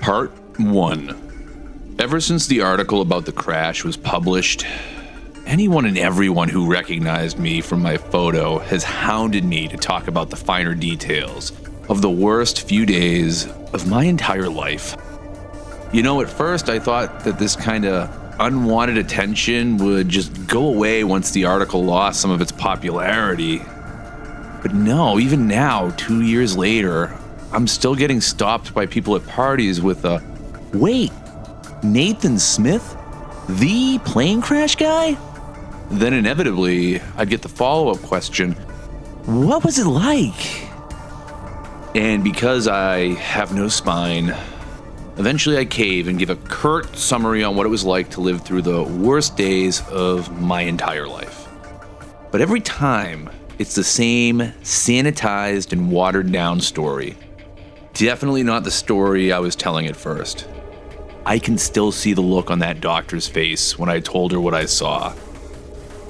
Part 1. Ever since the article about the crash was published, anyone and everyone who recognized me from my photo has hounded me to talk about the finer details of the worst few days of my entire life. You know, at first I thought that this kind of unwanted attention would just go away once the article lost some of its popularity. But no, even now, 2 years later, I'm still getting stopped by people at parties with a, "Wait, Nathen Smith? The plane crash guy?" Then inevitably, I'd get the follow-up question, "What was it like?" And because I have no spine, eventually I cave and give a curt summary on what it was like to live through the worst days of my entire life. But every time, it's the same sanitized and watered down story. Definitely not the story I was telling at first. I can still see the look on that doctor's face when I told her what I saw.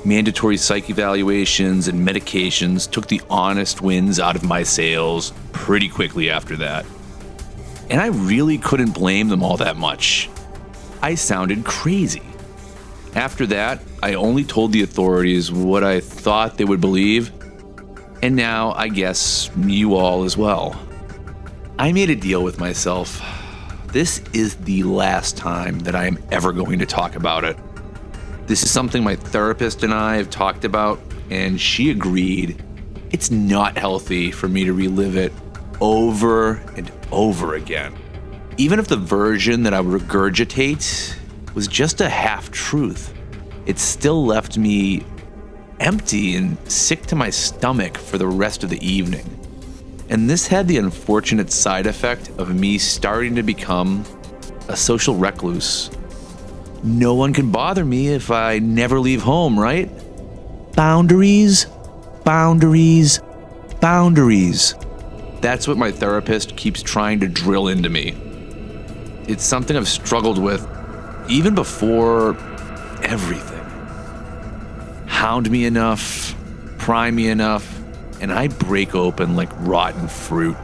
Mandatory psych evaluations and medications took the honest winds out of my sails pretty quickly after that. And I really couldn't blame them all that much. I sounded crazy. After that, I only told the authorities what I thought they would believe, and now I guess you all as well. I made a deal with myself. This is the last time that I am ever going to talk about it. This is something my therapist and I have talked about, and she agreed. It's not healthy for me to relive it over and over again. Even if the version that I would regurgitate was just a half-truth, it still left me empty and sick to my stomach for the rest of the evening. And this had the unfortunate side effect of me starting to become a social recluse. No one can bother me if I never leave home, right? Boundaries, boundaries, boundaries. That's what my therapist keeps trying to drill into me. It's something I've struggled with even before everything. Hound me enough, pry me enough, and I break open like rotten fruit.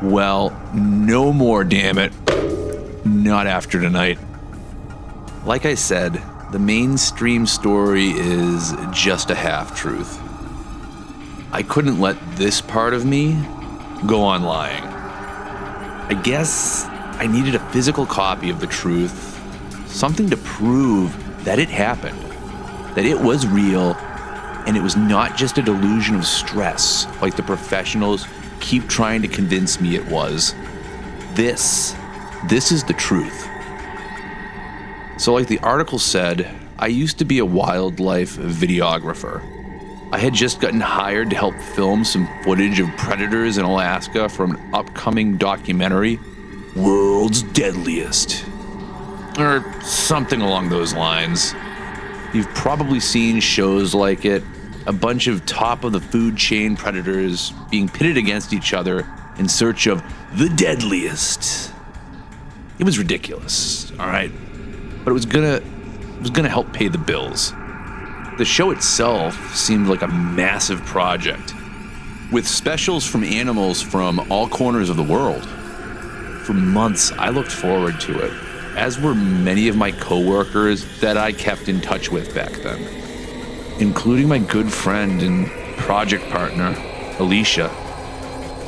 Well, no more, damn it. Not after tonight. Like I said, the mainstream story is just a half-truth. I couldn't let this part of me go on lying. I guess I needed a physical copy of the truth, something to prove that it happened, that it was real, and it was not just a delusion of stress like the professionals keep trying to convince me it was. This is the truth. So like the article said, I used to be a wildlife videographer. I had just gotten hired to help film some footage of predators in Alaska for an upcoming documentary, World's Deadliest, or something along those lines. You've probably seen shows like it, a bunch of top-of-the-food chain predators being pitted against each other in search of the deadliest. It was ridiculous, all right? But it was gonna help pay the bills. The show itself seemed like a massive project, with specials from animals from all corners of the world. For months, I looked forward to it, as were many of my coworkers that I kept in touch with back then, including my good friend and project partner, Alicia.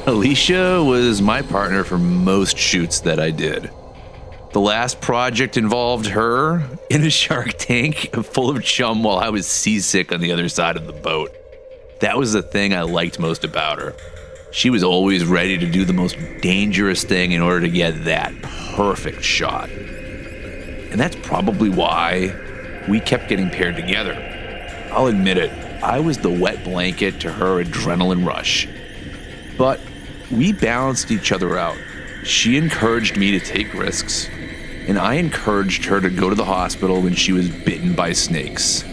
Alicia was my partner for most shoots that I did. The last project involved her in a shark tank full of chum while I was seasick on the other side of the boat. That was the thing I liked most about her. She was always ready to do the most dangerous thing in order to get that perfect shot. And that's probably why we kept getting paired together. I'll admit it, I was the wet blanket to her adrenaline rush. But we balanced each other out. She encouraged me to take risks, and I encouraged her to go to the hospital when she was bitten by snakes.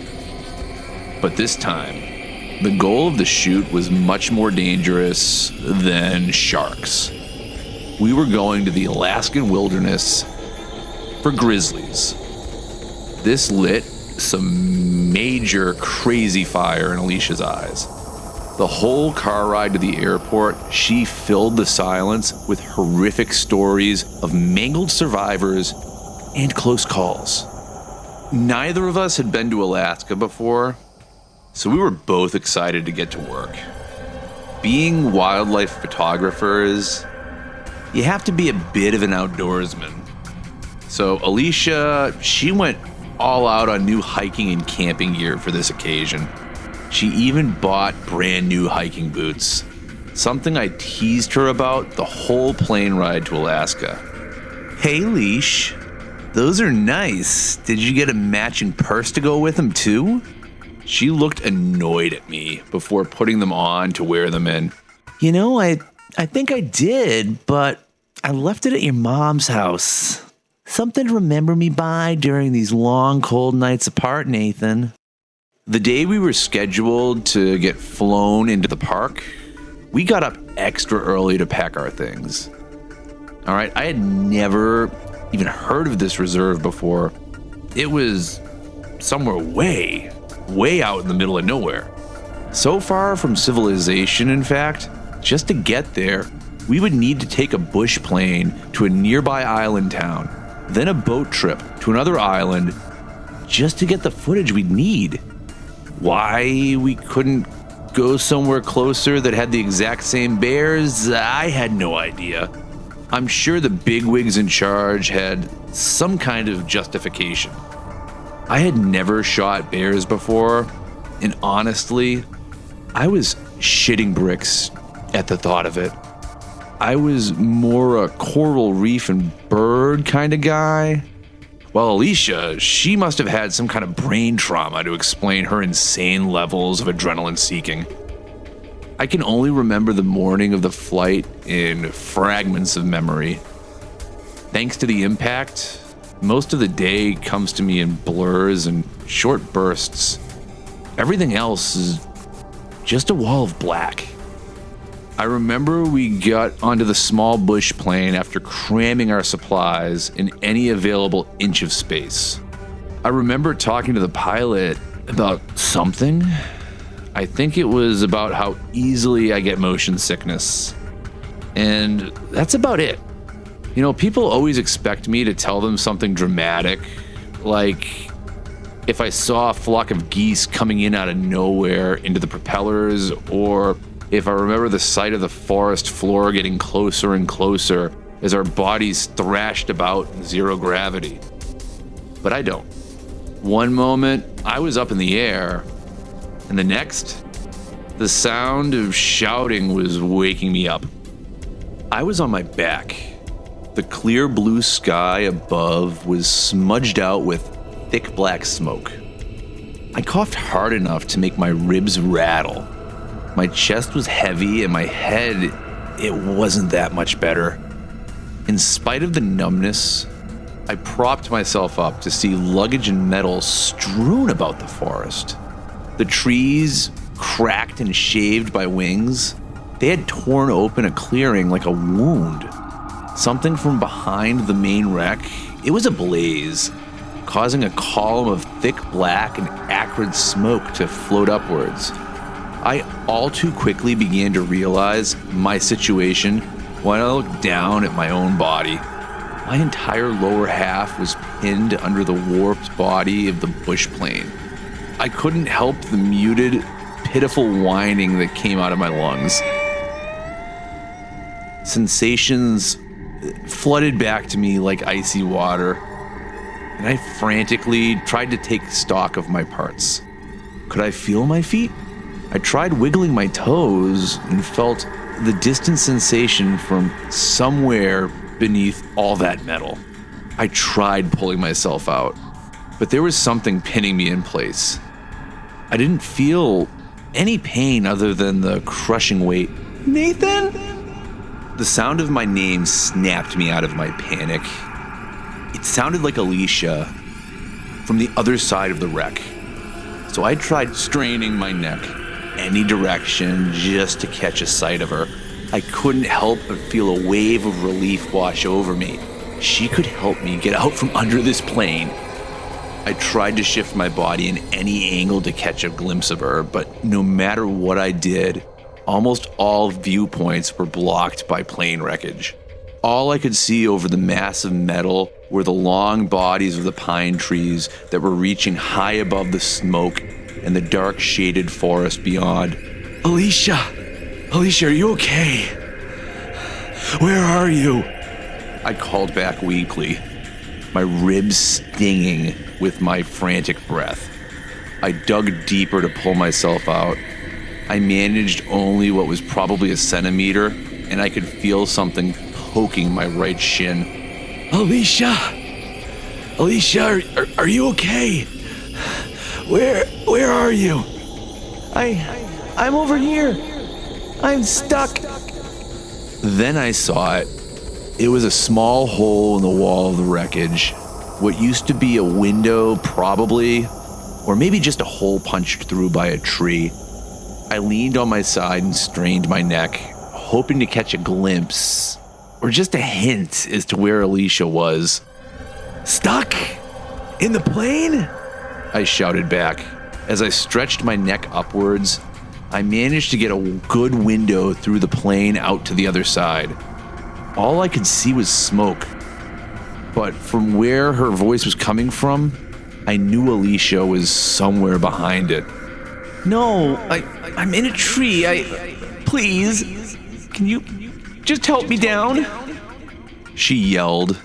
But this time, the goal of the shoot was much more dangerous than sharks. We were going to the Alaskan wilderness for grizzlies. This lit some major crazy fire in Alicia's eyes. The whole car ride to the airport, she filled the silence with horrific stories of mangled survivors and close calls. Neither of us had been to Alaska before, so we were both excited to get to work. Being wildlife photographers, you have to be a bit of an outdoorsman. So Alicia, she went all out on new hiking and camping gear for this occasion. She even bought brand new hiking boots, something I teased her about the whole plane ride to Alaska. Hey, Leash, those are nice. Did you get a matching purse to go with them too? She looked annoyed at me before putting them on to wear them in. You know, I think I did, but I left it at your mom's house. Something to remember me by during these long, cold nights apart, Nathan. The day we were scheduled to get flown into the park, we got up extra early to pack our things. All right, I had never even heard of this reserve before. It was somewhere way out in the middle of nowhere. So far from civilization, in fact, just to get there, we would need to take a bush plane to a nearby island town, then a boat trip to another island just to get the footage we'd need. Why we couldn't go somewhere closer that had the exact same bears, I had no idea. I'm sure the bigwigs in charge had some kind of justification. I had never shot bears before, and honestly, I was shitting bricks at the thought of it. I was more a coral reef and bird kind of guy. While Alicia, she must have had some kind of brain trauma to explain her insane levels of adrenaline seeking. I can only remember the morning of the flight in fragments of memory. Thanks to the impact, most of the day comes to me in blurs and short bursts. Everything else is just a wall of black. I remember we got onto the small bush plane after cramming our supplies in any available inch of space. I remember talking to the pilot about something. I think it was about how easily I get motion sickness. And that's about it. You know, people always expect me to tell them something dramatic, like if I saw a flock of geese coming in out of nowhere into the propellers, or if I remember the sight of the forest floor getting closer and closer as our bodies thrashed about in zero gravity. But I don't. One moment, I was up in the air, and the next, the sound of shouting was waking me up. I was on my back. The clear blue sky above was smudged out with thick black smoke. I coughed hard enough to make my ribs rattle. My chest was heavy and my head, it wasn't that much better. In spite of the numbness, I propped myself up to see luggage and metal strewn about the forest. The trees, cracked and shaved by wings, they had torn open a clearing like a wound. Something from behind the main wreck, it was ablaze, causing a column of thick black and acrid smoke to float upwards. I all too quickly began to realize my situation when I looked down at my own body. My entire lower half was pinned under the warped body of the bush plane. I couldn't help the muted, pitiful whining that came out of my lungs. Sensations flooded back to me like icy water, and I frantically tried to take stock of my parts. Could I feel my feet? I tried wiggling my toes and felt the distant sensation from somewhere beneath all that metal. I tried pulling myself out, but there was something pinning me in place. I didn't feel any pain other than the crushing weight. Nathan? The sound of my name snapped me out of my panic. It sounded like Alicia from the other side of the wreck. So I tried straining my neck any direction just to catch a sight of her. I couldn't help but feel a wave of relief wash over me. She could help me get out from under this plane. I tried to shift my body in any angle to catch a glimpse of her, but no matter what I did, almost all viewpoints were blocked by plane wreckage. All I could see over the massive metal were the long bodies of the pine trees that were reaching high above the smoke and the dark shaded forest beyond. Alicia, are you okay? Where are you? I called back weakly, my ribs stinging with my frantic breath. I dug deeper to pull myself out. I managed only what was probably a centimeter, and I could feel something poking my right shin. Alicia, are you okay? Where are you? I'm over here. I'm stuck. Then I saw it. It was a small hole in the wall of the wreckage. What used to be a window, probably, or maybe just a hole punched through by a tree. I leaned on my side and strained my neck, hoping to catch a glimpse, or just a hint as to where Alicia was. Stuck? In the plane? I shouted back. As I stretched my neck upwards, I managed to get a good window through the plane out to the other side. All I could see was smoke. But from where her voice was coming from, I knew Alicia was somewhere behind it. No, I'm in a tree. Please, can you just help me down? She yelled.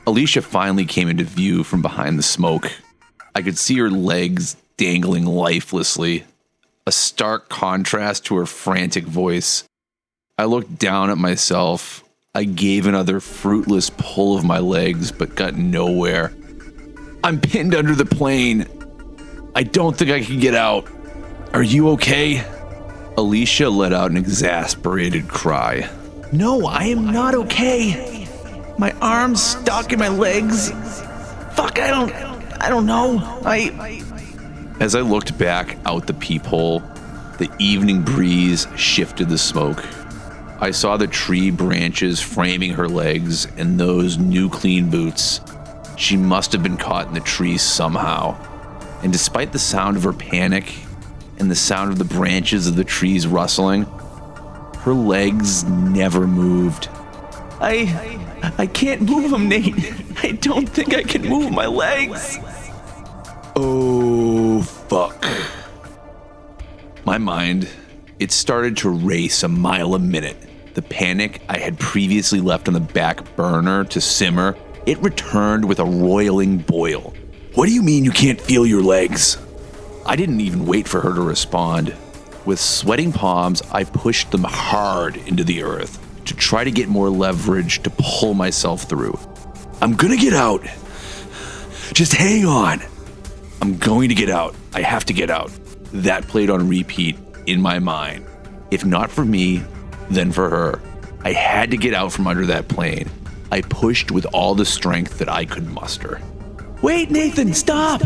Alicia finally came into view from behind the smoke. I could see her legs dangling lifelessly, a stark contrast to her frantic voice. I looked down at myself. I gave another fruitless pull of my legs, but got nowhere. I'm pinned under the plane. I don't think I can get out. Are you okay? Alicia let out an exasperated cry. No, I am not okay. My arms stuck in my legs. Fuck, I don't know. As I looked back out the peephole, the evening breeze shifted the smoke. I saw the tree branches framing her legs and those new clean boots. She must have been caught in the trees somehow. And despite the sound of her panic and the sound of the branches of the trees rustling, her legs never moved. I can't move them, Nate. I don't think I can move my legs. Oh, fuck. My mind, it started to race a mile a minute. The panic I had previously left on the back burner to simmer, it returned with a roiling boil. What do you mean you can't feel your legs? I didn't even wait for her to respond. With sweating palms, I pushed them hard into the earth to try to get more leverage to pull myself through. I'm gonna get out. Just hang on. I'm going to get out. I have to get out. That played on repeat in my mind. If not for me, then for her. I had to get out from under that plane. I pushed with all the strength that I could muster. Wait, Nathen, stop!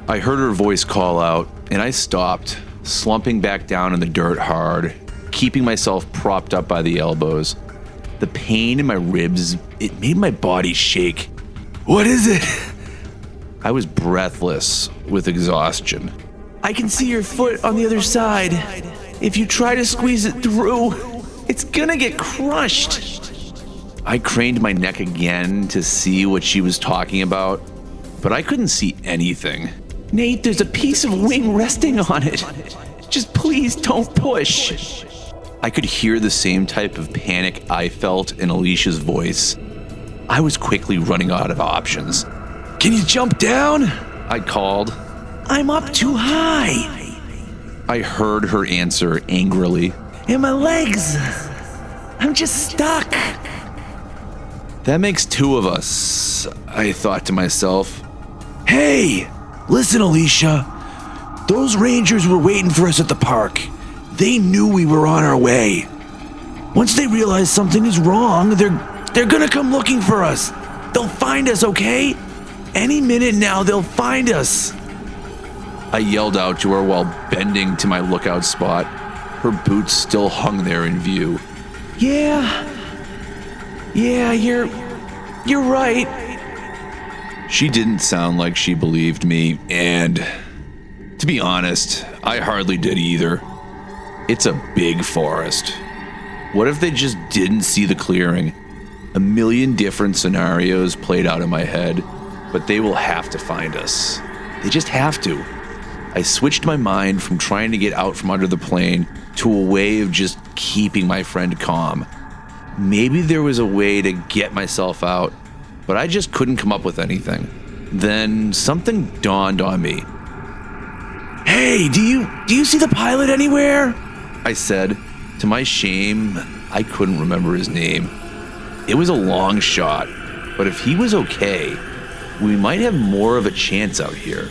I heard her voice call out, and I stopped, slumping back down in the dirt hard, keeping myself propped up by the elbows. The pain in my ribs, it made my body shake. What is it? I was breathless with exhaustion. I can see your foot on the other side. If you try to squeeze it through, it's gonna get crushed. I craned my neck again to see what she was talking about, but I couldn't see anything. Nate, there's a piece of wing resting on it. Just please don't push. I could hear the same type of panic I felt in Alicia's voice. I was quickly running out of options. Can you jump down? I called. I'm up too high. I heard her answer angrily. And my legs. I'm just stuck. That makes two of us, I thought to myself. Hey, listen, Alicia. Those rangers were waiting for us at the park. They knew we were on our way. Once they realize something is wrong, they're gonna come looking for us. They'll find us, okay? Any minute now, they'll find us. I yelled out to her while bending to my lookout spot. Her boots still hung there in view. Yeah, you're right. She didn't sound like she believed me, and to be honest, I hardly did either. It's a big forest. What if they just didn't see the clearing? A million different scenarios played out in my head, but they will have to find us. They just have to. I switched my mind from trying to get out from under the plane to a way of just keeping my friend calm. Maybe there was a way to get myself out, but I just couldn't come up with anything. Then something dawned on me. "Hey, do you see the pilot anywhere?" I said. To my shame, I couldn't remember his name. It was a long shot, but if he was okay, we might have more of a chance out here.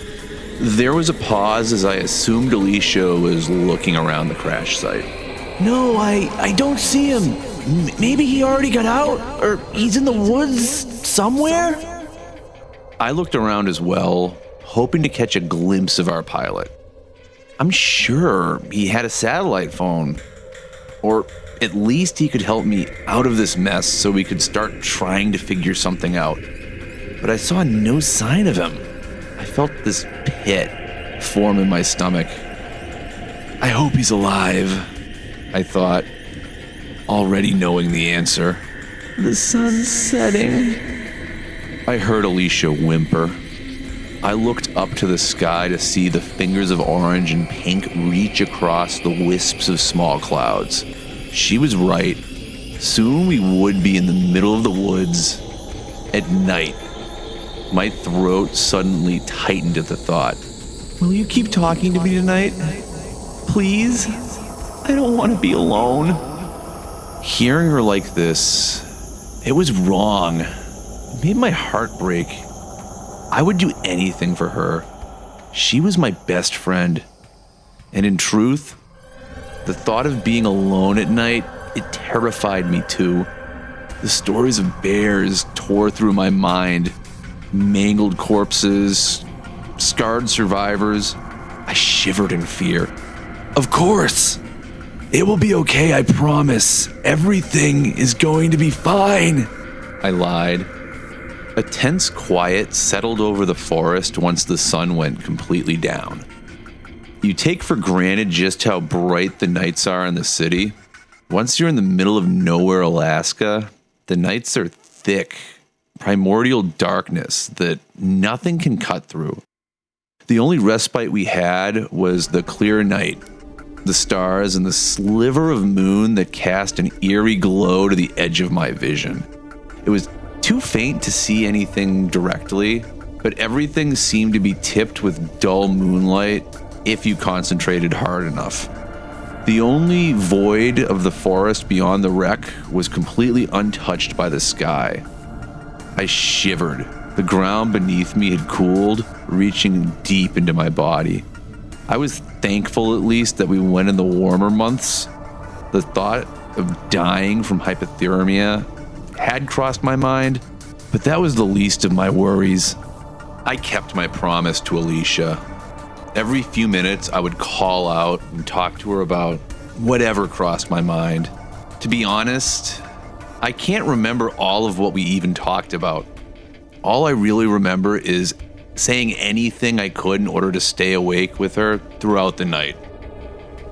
There was a pause as I assumed Alicia was looking around the crash site. "No, I don't see him. Maybe he already got out, or he's in the woods somewhere." I looked around as well, hoping to catch a glimpse of our pilot. I'm sure he had a satellite phone, or at least he could help me out of this mess so we could start trying to figure something out. But I saw no sign of him. I felt this pit form in my stomach. I hope he's alive, I thought, already knowing the answer. "The sun's setting." I heard Alicia whimper. I looked up to the sky to see the fingers of orange and pink reach across the wisps of small clouds. She was right. Soon we would be in the middle of the woods at night. My throat suddenly tightened at the thought. "Will you keep talking to me tonight? Please? I don't want to be alone." Hearing her like this, it was wrong. It made my heart break. I would do anything for her. She was my best friend. And in truth, the thought of being alone at night, it terrified me too. The stories of bears tore through my mind. Mangled corpses, scarred survivors. I shivered in fear. "Of course! It will be okay, I promise. Everything is going to be fine," I lied. A tense quiet settled over the forest once the sun went completely down. You take for granted just how bright the nights are in the city. Once you're in the middle of nowhere, Alaska, the nights are thick, primordial darkness that nothing can cut through. The only respite we had was the clear night, the stars, and the sliver of moon that cast an eerie glow to the edge of my vision. It was too faint to see anything directly, but everything seemed to be tipped with dull moonlight if you concentrated hard enough. The only void of the forest beyond the wreck was completely untouched by the sky. I shivered. The ground beneath me had cooled, reaching deep into my body. I was thankful at least that we went in the warmer months. The thought of dying from hypothermia had crossed my mind, but that was the least of my worries. I kept my promise to Alicia. Every few minutes, I would call out and talk to her about whatever crossed my mind. To be honest, I can't remember all of what we even talked about. All I really remember is saying anything I could in order to stay awake with her throughout the night.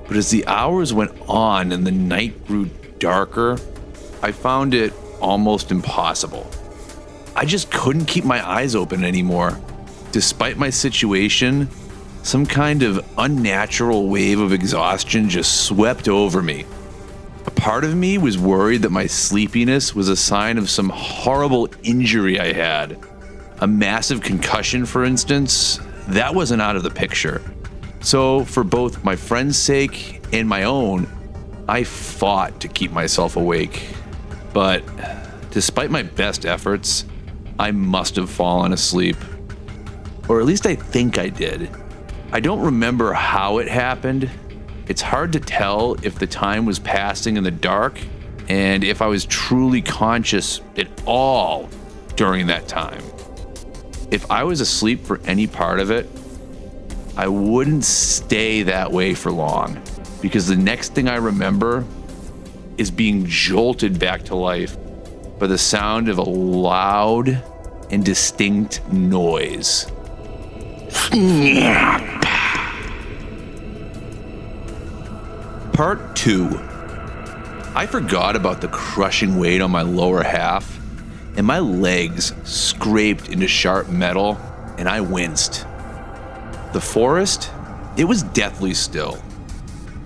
But as the hours went on and the night grew darker, I found it almost impossible. I just couldn't keep my eyes open anymore. Despite my situation, some kind of unnatural wave of exhaustion just swept over me. A part of me was worried that my sleepiness was a sign of some horrible injury I had. A massive concussion, for instance, that wasn't out of the picture. So for both my friend's sake and my own, I fought to keep myself awake. But despite my best efforts, I must have fallen asleep. Or at least I think I did. I don't remember how it happened. It's hard to tell if the time was passing in the dark and if I was truly conscious at all during that time. If I was asleep for any part of it, I wouldn't stay that way for long, because the next thing I remember is being jolted back to life by the sound of a loud, and distinct noise. Part 2. I forgot about the crushing weight on my lower half, and my legs scraped into sharp metal, and I winced. The forest, it was deathly still,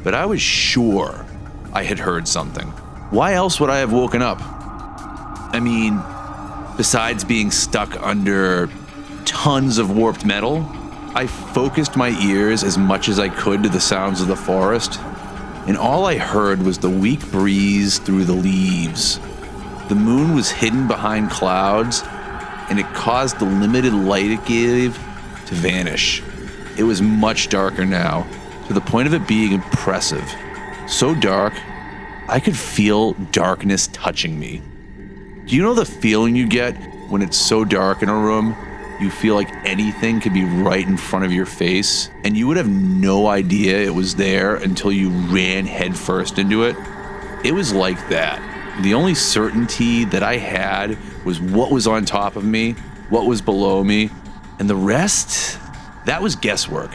but I was sure I had heard something. Why else would I have woken up? I mean, besides being stuck under tons of warped metal, I focused my ears as much as I could to the sounds of the forest, and all I heard was the weak breeze through the leaves. The moon was hidden behind clouds, and it caused the limited light it gave to vanish. It was much darker now, to the point of it being impressive. So dark, I could feel darkness touching me. Do you know the feeling you get when it's so dark in a room, you feel like anything could be right in front of your face, and you would have no idea it was there until you ran headfirst into it? It was like that. The only certainty that I had was what was on top of me, what was below me, and the rest, that was guesswork.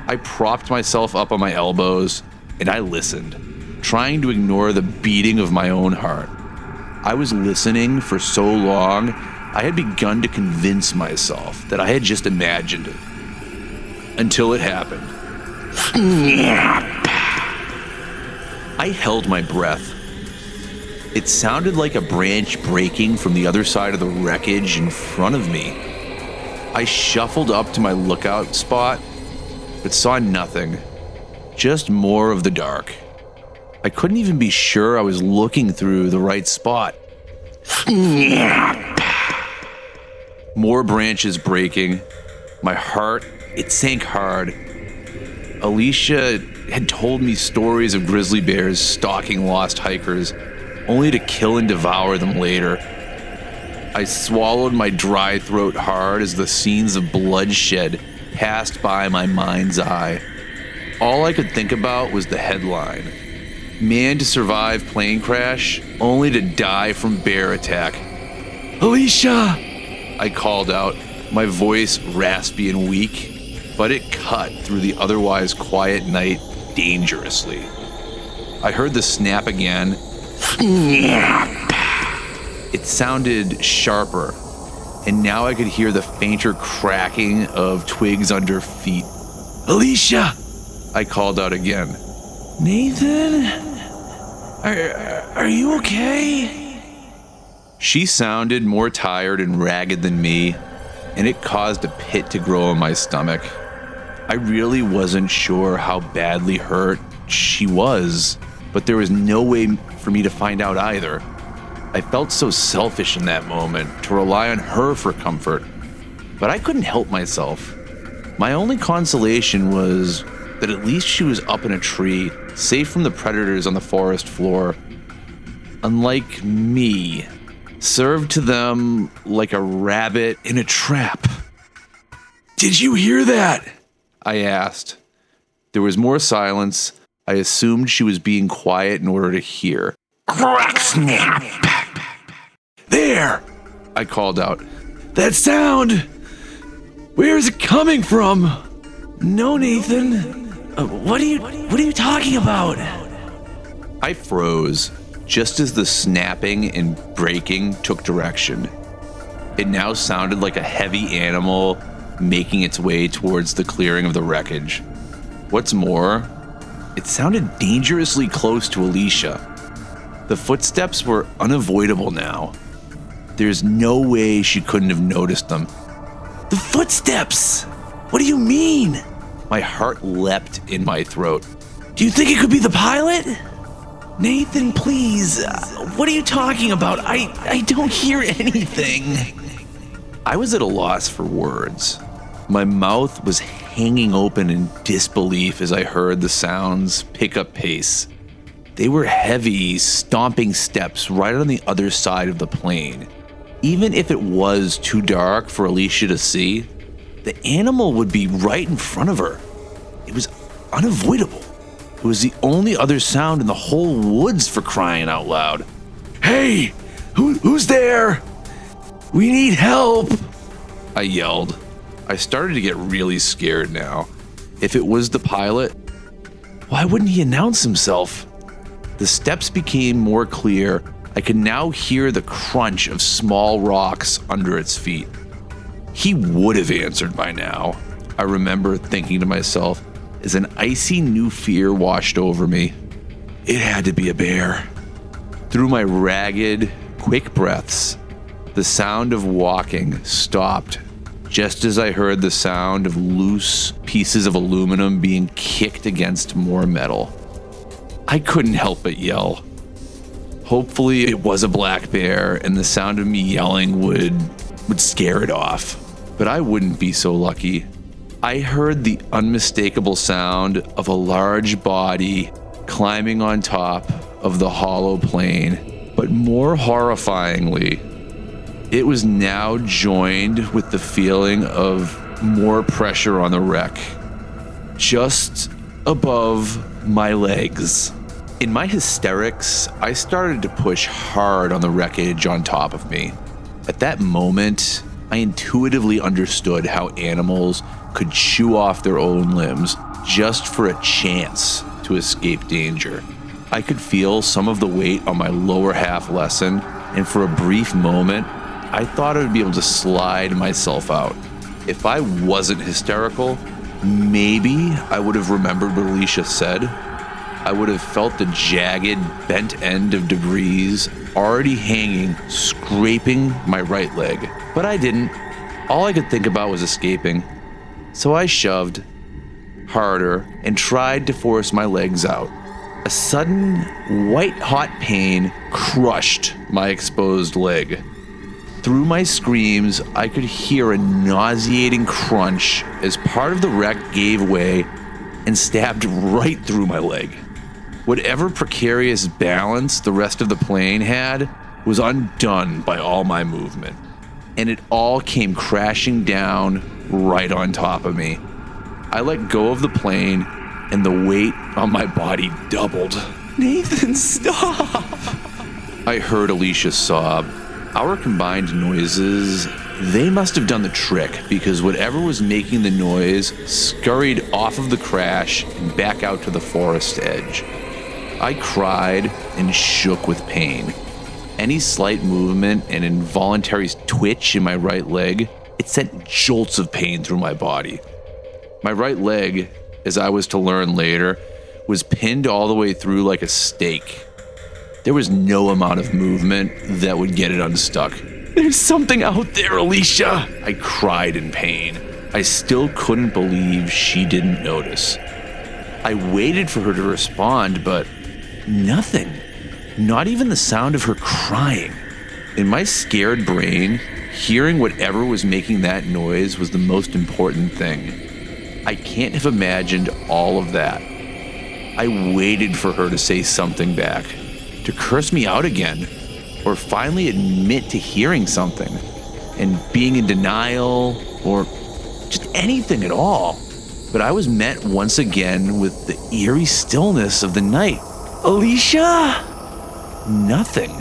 I propped myself up on my elbows, and I listened, trying to ignore the beating of my own heart. I was listening for so long, I had begun to convince myself that I had just imagined it. Until it happened. I held my breath. It sounded like a branch breaking from the other side of the wreckage in front of me. I shuffled up to my lookout spot, but saw nothing. Just more of the dark. I couldn't even be sure I was looking through the right spot. More branches breaking. My heart, it sank hard. Alicia had told me stories of grizzly bears stalking lost hikers, only to kill and devour them later. I swallowed my dry throat hard as the scenes of bloodshed passed by my mind's eye. All I could think about was the headline. Man to survive plane crash, only to die from bear attack. Alicia! I called out, my voice raspy and weak, but it cut through the otherwise quiet night dangerously. I heard the snap again. It sounded sharper, and now I could hear the fainter cracking of twigs under feet. Alicia! I called out again. Nathen? Are you okay? She sounded more tired and ragged than me, and it caused a pit to grow in my stomach. I really wasn't sure how badly hurt she was, but there was no way for me to find out either. I felt so selfish in that moment to rely on her for comfort, but I couldn't help myself. My only consolation was that at least she was up in a tree, safe from the predators on the forest floor. Unlike me, served to them like a rabbit in a trap. Did you hear that? I asked. There was more silence. I assumed she was being quiet in order to hear. Crack snap! There! I called out. That sound! Where is it coming from? No, Nathen. What are you talking about? I froze just as the snapping and breaking took direction. It now sounded like a heavy animal making its way towards the clearing of the wreckage. What's more, it sounded dangerously close to Alicia. The footsteps were unavoidable now. There's no way she couldn't have noticed them. The footsteps! What do you mean? My heart leapt in my throat. Do you think it could be the pilot? Nathen, please. What are you talking about? I don't hear anything. I was at a loss for words. My mouth was hanging open in disbelief as I heard the sounds pick up pace. They were heavy, stomping steps right on the other side of the plane. Even if it was too dark for Alicia to see, the animal would be right in front of her. It was unavoidable. It was the only other sound in the whole woods, for crying out loud. Hey, who's there? We need help! I yelled. I started to get really scared now. If it was the pilot, Why wouldn't he announce himself? the steps became more clear. I could now hear the crunch of small rocks under its feet. He would have answered by now, I remember thinking to myself as an icy new fear washed over me. It had to be a bear. Through my ragged, quick breaths, the sound of walking stopped just as I heard the sound of loose pieces of aluminum being kicked against more metal. I couldn't help but yell. Hopefully it was a black bear and the sound of me yelling would scare it off. But I wouldn't be so lucky. I heard the unmistakable sound of a large body climbing on top of the hollow plain. But more horrifyingly, it was now joined with the feeling of more pressure on the wreck, just above my legs. In my hysterics, I started to push hard on the wreckage on top of me. At that moment, I intuitively understood how animals could chew off their own limbs just for a chance to escape danger. I could feel some of the weight on my lower half lessen, and for a brief moment, I thought I would be able to slide myself out. If I wasn't hysterical, maybe I would have remembered what Alicia said. I would have felt the jagged, bent end of debris already hanging, scraping my right leg. But I didn't. All I could think about was escaping. So I shoved harder and tried to force my legs out. A sudden, white-hot pain crushed my exposed leg. Through my screams, I could hear a nauseating crunch as part of the wreck gave way and stabbed right through my leg. Whatever precarious balance the rest of the plane had was undone by all my movement, and it all came crashing down right on top of me. I let go of the plane, and the weight on my body doubled. Nathen, stop! I heard Alicia sob. Our combined noises, they must have done the trick because whatever was making the noise scurried off of the crash and back out to the forest edge. I cried and shook with pain. Any slight movement and involuntary twitch in my right leg, it sent jolts of pain through my body. My right leg, as I was to learn later, was pinned all the way through like a stake. There was no amount of movement that would get it unstuck. There's something out there, Alicia! I cried in pain. I still couldn't believe she didn't notice. I waited for her to respond, but nothing. Not even the sound of her crying. In my scared brain, hearing whatever was making that noise was the most important thing. I can't have imagined all of that. I waited for her to say something back, to curse me out again, or finally admit to hearing something and being in denial, or just anything at all. But I was met once again with the eerie stillness of the night. Alicia? Nothing.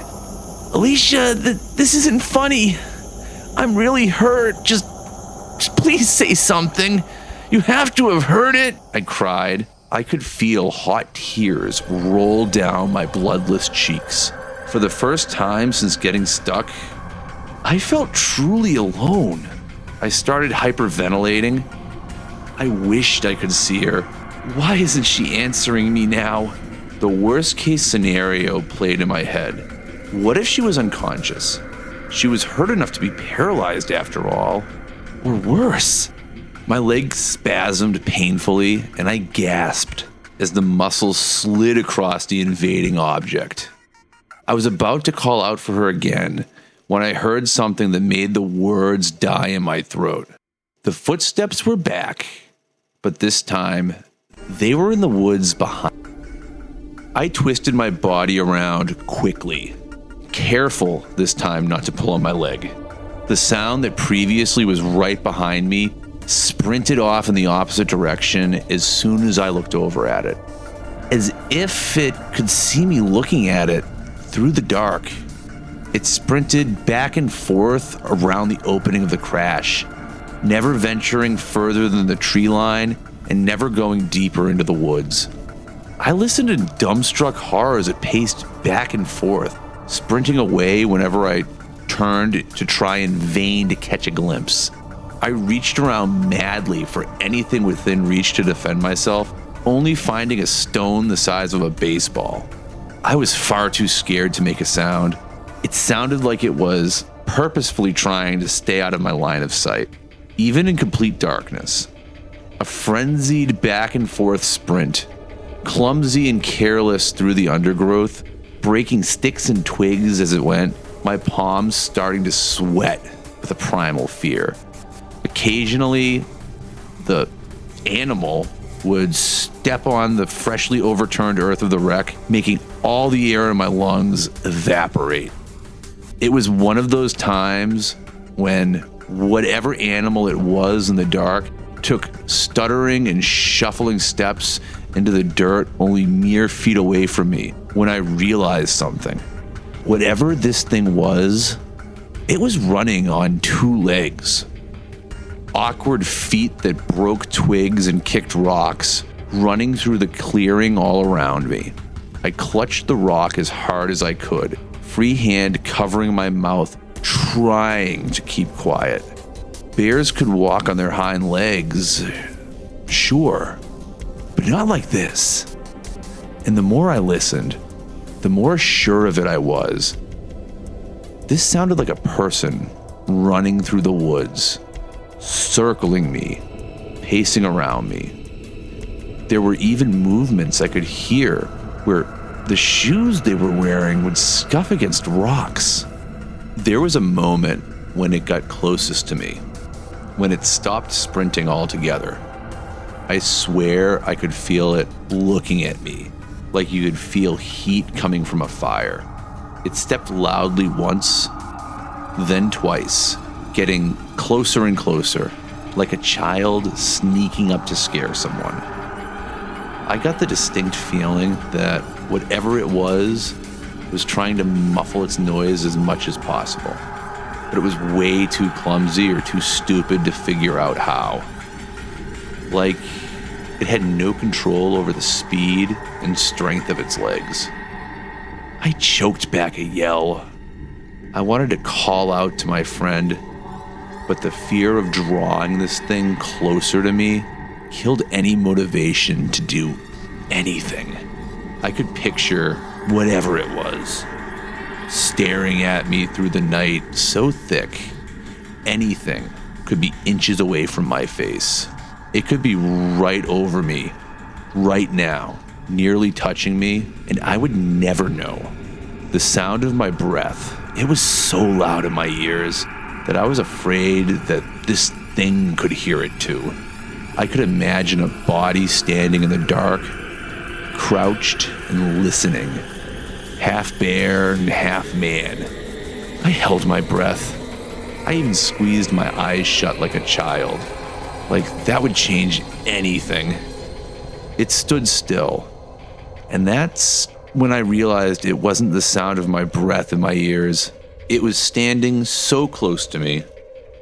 Alicia, this isn't funny. I'm really hurt. Just please say something. You have to have heard it. I cried. I could feel hot tears roll down my bloodless cheeks. For the first time since getting stuck, I felt truly alone. I started hyperventilating. I wished I could see her. Why isn't she answering me now? The worst case scenario played in my head. What if she was unconscious? She was hurt enough to be paralyzed after all. Or worse. My leg spasmed painfully, and I gasped as the muscles slid across the invading object. I was about to call out for her again when I heard something that made the words die in my throat. The footsteps were back, but this time, they were in the woods behind. I twisted my body around quickly, careful this time not to pull on my leg. The sound that previously was right behind me sprinted off in the opposite direction as soon as I looked over at it, as if it could see me looking at it through the dark. It sprinted back and forth around the opening of the crash, never venturing further than the tree line and never going deeper into the woods. I listened in dumbstruck horror as it paced back and forth, sprinting away whenever I turned to try in vain to catch a glimpse. I reached around madly for anything within reach to defend myself, only finding a stone the size of a baseball. I was far too scared to make a sound. It sounded like it was purposefully trying to stay out of my line of sight, even in complete darkness. A frenzied back and forth sprint, clumsy and careless through the undergrowth, breaking sticks and twigs as it went, my palms starting to sweat with a primal fear. Occasionally, the animal would step on the freshly overturned earth of the wreck, making all the air in my lungs evaporate. It was one of those times when whatever animal it was in the dark took stuttering and shuffling steps into the dirt only mere feet away from me when I realized something. Whatever this thing was, it was running on two legs. Awkward feet that broke twigs and kicked rocks, running through the clearing all around me. I clutched the rock as hard as I could, free hand covering my mouth, trying to keep quiet. Bears could walk on their hind legs, sure, but not like this. And the more I listened, the more sure of it I was. This sounded like a person running through the woods, circling me, pacing around me. There were even movements I could hear where the shoes they were wearing would scuff against rocks. There was a moment when it got closest to me, when it stopped sprinting altogether. I swear I could feel it looking at me, like you could feel heat coming from a fire. It stepped loudly once, then twice, getting closer and closer, like a child sneaking up to scare someone. I got the distinct feeling that whatever it was trying to muffle its noise as much as possible, but it was way too clumsy or too stupid to figure out how. Like it had no control over the speed and strength of its legs. I choked back a yell. I wanted to call out to my friend, but the fear of drawing this thing closer to me killed any motivation to do anything. I could picture whatever it was staring at me through the night so thick, anything could be inches away from my face. It could be right over me, right now, nearly touching me, and I would never know. The sound of my breath, it was so loud in my ears that I was afraid that this thing could hear it too. I could imagine a body standing in the dark, crouched and listening, half bear and half man. I held my breath. I even squeezed my eyes shut like a child. Like that would change anything. It stood still. And that's when I realized it wasn't the sound of my breath in my ears. It was standing so close to me,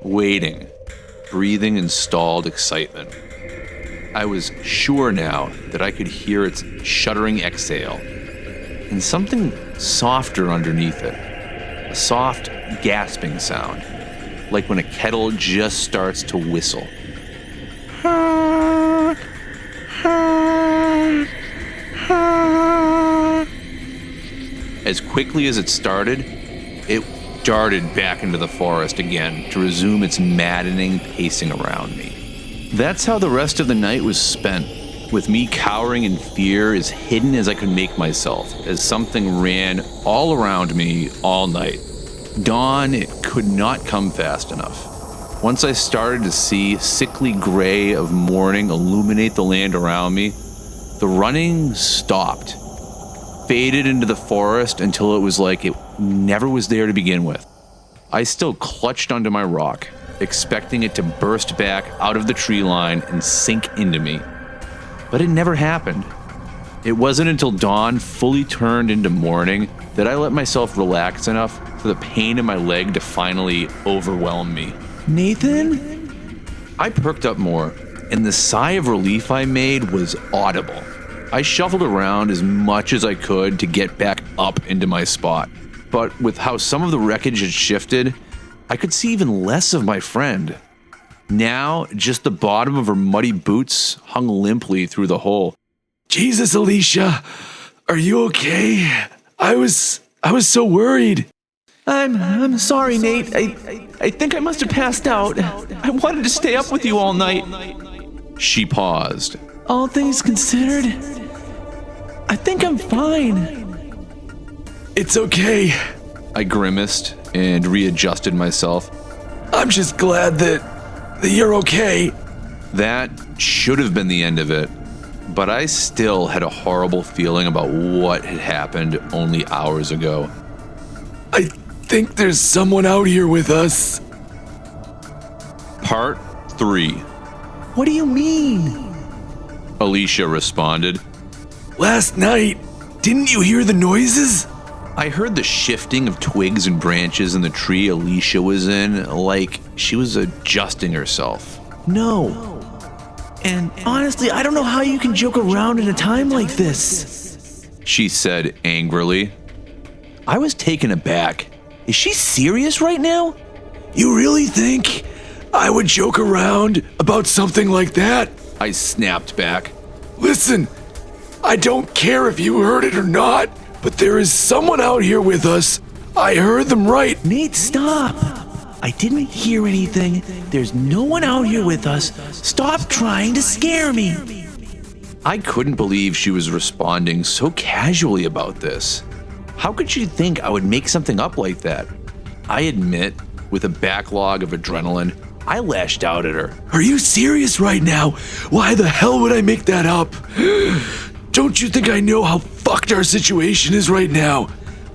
waiting, breathing in stalled excitement. I was sure now that I could hear its shuddering exhale, and something softer underneath it, a soft, gasping sound, like when a kettle just starts to whistle. As quickly as it started, it darted back into the forest again to resume its maddening pacing around me. That's how the rest of the night was spent, with me cowering in fear as hidden as I could make myself, as something ran all around me all night. Dawn, it could not come fast enough. Once I started to see sickly gray of morning illuminate the land around me, the running stopped, faded into the forest until it was like it never was there to begin with. I still clutched onto my rock, expecting it to burst back out of the tree line and sink into me. But it never happened. It wasn't until dawn fully turned into morning that I let myself relax enough for the pain in my leg to finally overwhelm me. Nathen? I perked up more, and the sigh of relief I made was audible. I shuffled around as much as I could to get back up into my spot. But with how some of the wreckage had shifted, I could see even less of my friend. Now, just the bottom of her muddy boots hung limply through the hole. Jesus, Alicia, are you okay? I was so worried. I'm sorry, Nate. I think I must have passed out. I wanted to stay up with you all night. She paused. All things considered, I think I'm fine. It's okay. I grimaced and readjusted myself. I'm just glad that you're okay. That should have been the end of it, but I still had a horrible feeling about what had happened only hours ago. I think there's someone out here with us. Part 3. What do you mean? Alicia responded. Last night, didn't you hear the noises? I heard the shifting of twigs and branches in the tree Alicia was in, like she was adjusting herself. No. And honestly, I don't know how you can joke around in a time like this, she said angrily. I was taken aback. Is she serious right now? You really think I would joke around about something like that? I snapped back. Listen, I don't care if you heard it or not, but there is someone out here with us. I heard them right. Nate, stop. I didn't hear anything. There's no one out here with us. Stop trying to scare me. I couldn't believe she was responding so casually about this. How could she think I would make something up like that? I admit, with a backlog of adrenaline, I lashed out at her. Are you serious right now? Why the hell would I make that up? Don't you think I know how fucked our situation is right now?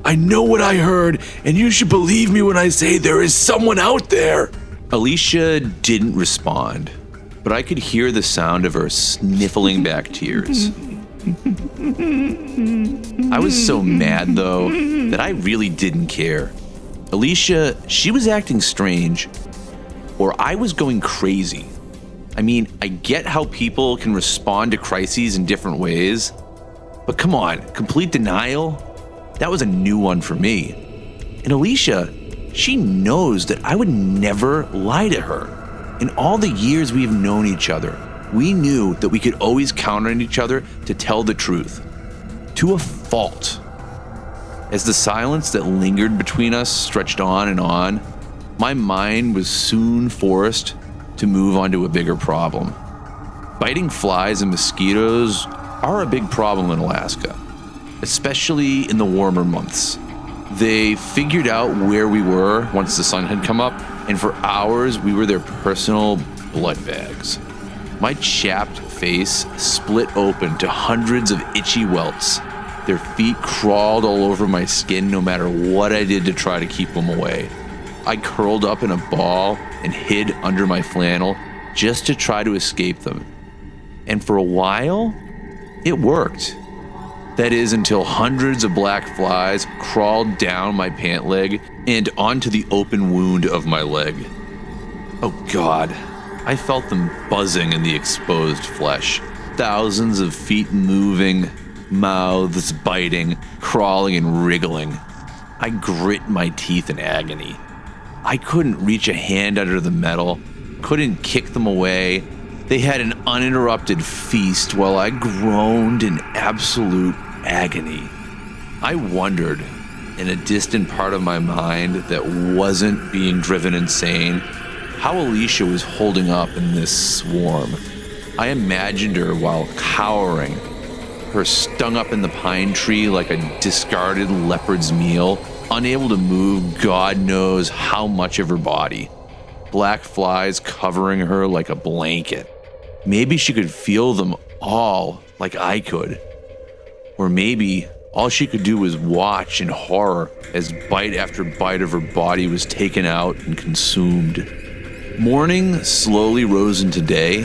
I know what I heard, and you should believe me when I say there is someone out there. Alicia didn't respond, but I could hear the sound of her sniffling back tears. I was so mad, though, that I really didn't care. Alicia, she was acting strange, or I was going crazy. I mean, I get how people can respond to crises in different ways, but come on, complete denial? That was a new one for me. And Alicia, she knows that I would never lie to her. In all the years we have known each other, we knew that we could always count on each other to tell the truth. To a fault. As the silence that lingered between us stretched on and on, my mind was soon forced to move on to a bigger problem. Biting flies and mosquitoes are a big problem in Alaska, especially in the warmer months. They figured out where we were once the sun had come up, and for hours we were their personal blood bags. My chapped face split open to hundreds of itchy welts. Their feet crawled all over my skin no matter what I did to try to keep them away. I curled up in a ball and hid under my flannel just to try to escape them. And for a while, it worked. That is, until hundreds of black flies crawled down my pant leg and onto the open wound of my leg. Oh God, I felt them buzzing in the exposed flesh. Thousands of feet moving, mouths biting, crawling and wriggling. I grit my teeth in agony. I couldn't reach a hand under the metal, couldn't kick them away. They had an uninterrupted feast while I groaned in absolute agony. I wondered, in a distant part of my mind that wasn't being driven insane, how Alicia was holding up in this swarm. I imagined her while cowering, her stung up in the pine tree like a discarded leopard's meal, unable to move God knows how much of her body. Black flies covering her like a blanket. Maybe she could feel them all like I could. Or maybe all she could do was watch in horror as bite after bite of her body was taken out and consumed. Morning slowly rose into day,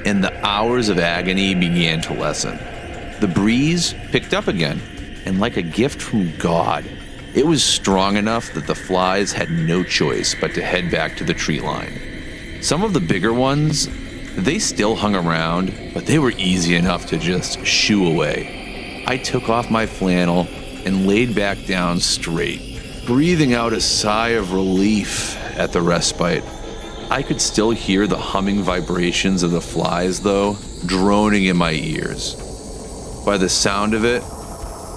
and the hours of agony began to lessen. The breeze picked up again, and like a gift from God, It was strong enough that the flies had no choice but to head back to the tree line. Some of the bigger ones, they still hung around, but they were easy enough to just shoo away. I took off my flannel and laid back down straight, breathing out a sigh of relief at the respite. I could still hear the humming vibrations of the flies, though, droning in my ears. By the sound of it,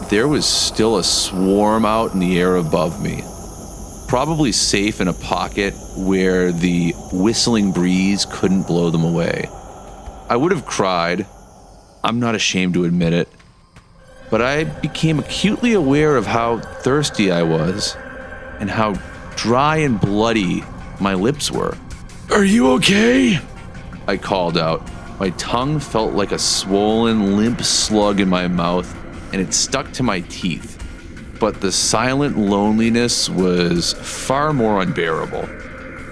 there was still a swarm out in the air above me, probably safe in a pocket where the whistling breeze couldn't blow them away. I would have cried, I'm not ashamed to admit it, but I became acutely aware of how thirsty I was and how dry and bloody my lips were. Are you okay? I called out. My tongue felt like a swollen, limp slug in my mouth, and it stuck to my teeth. But the silent loneliness was far more unbearable.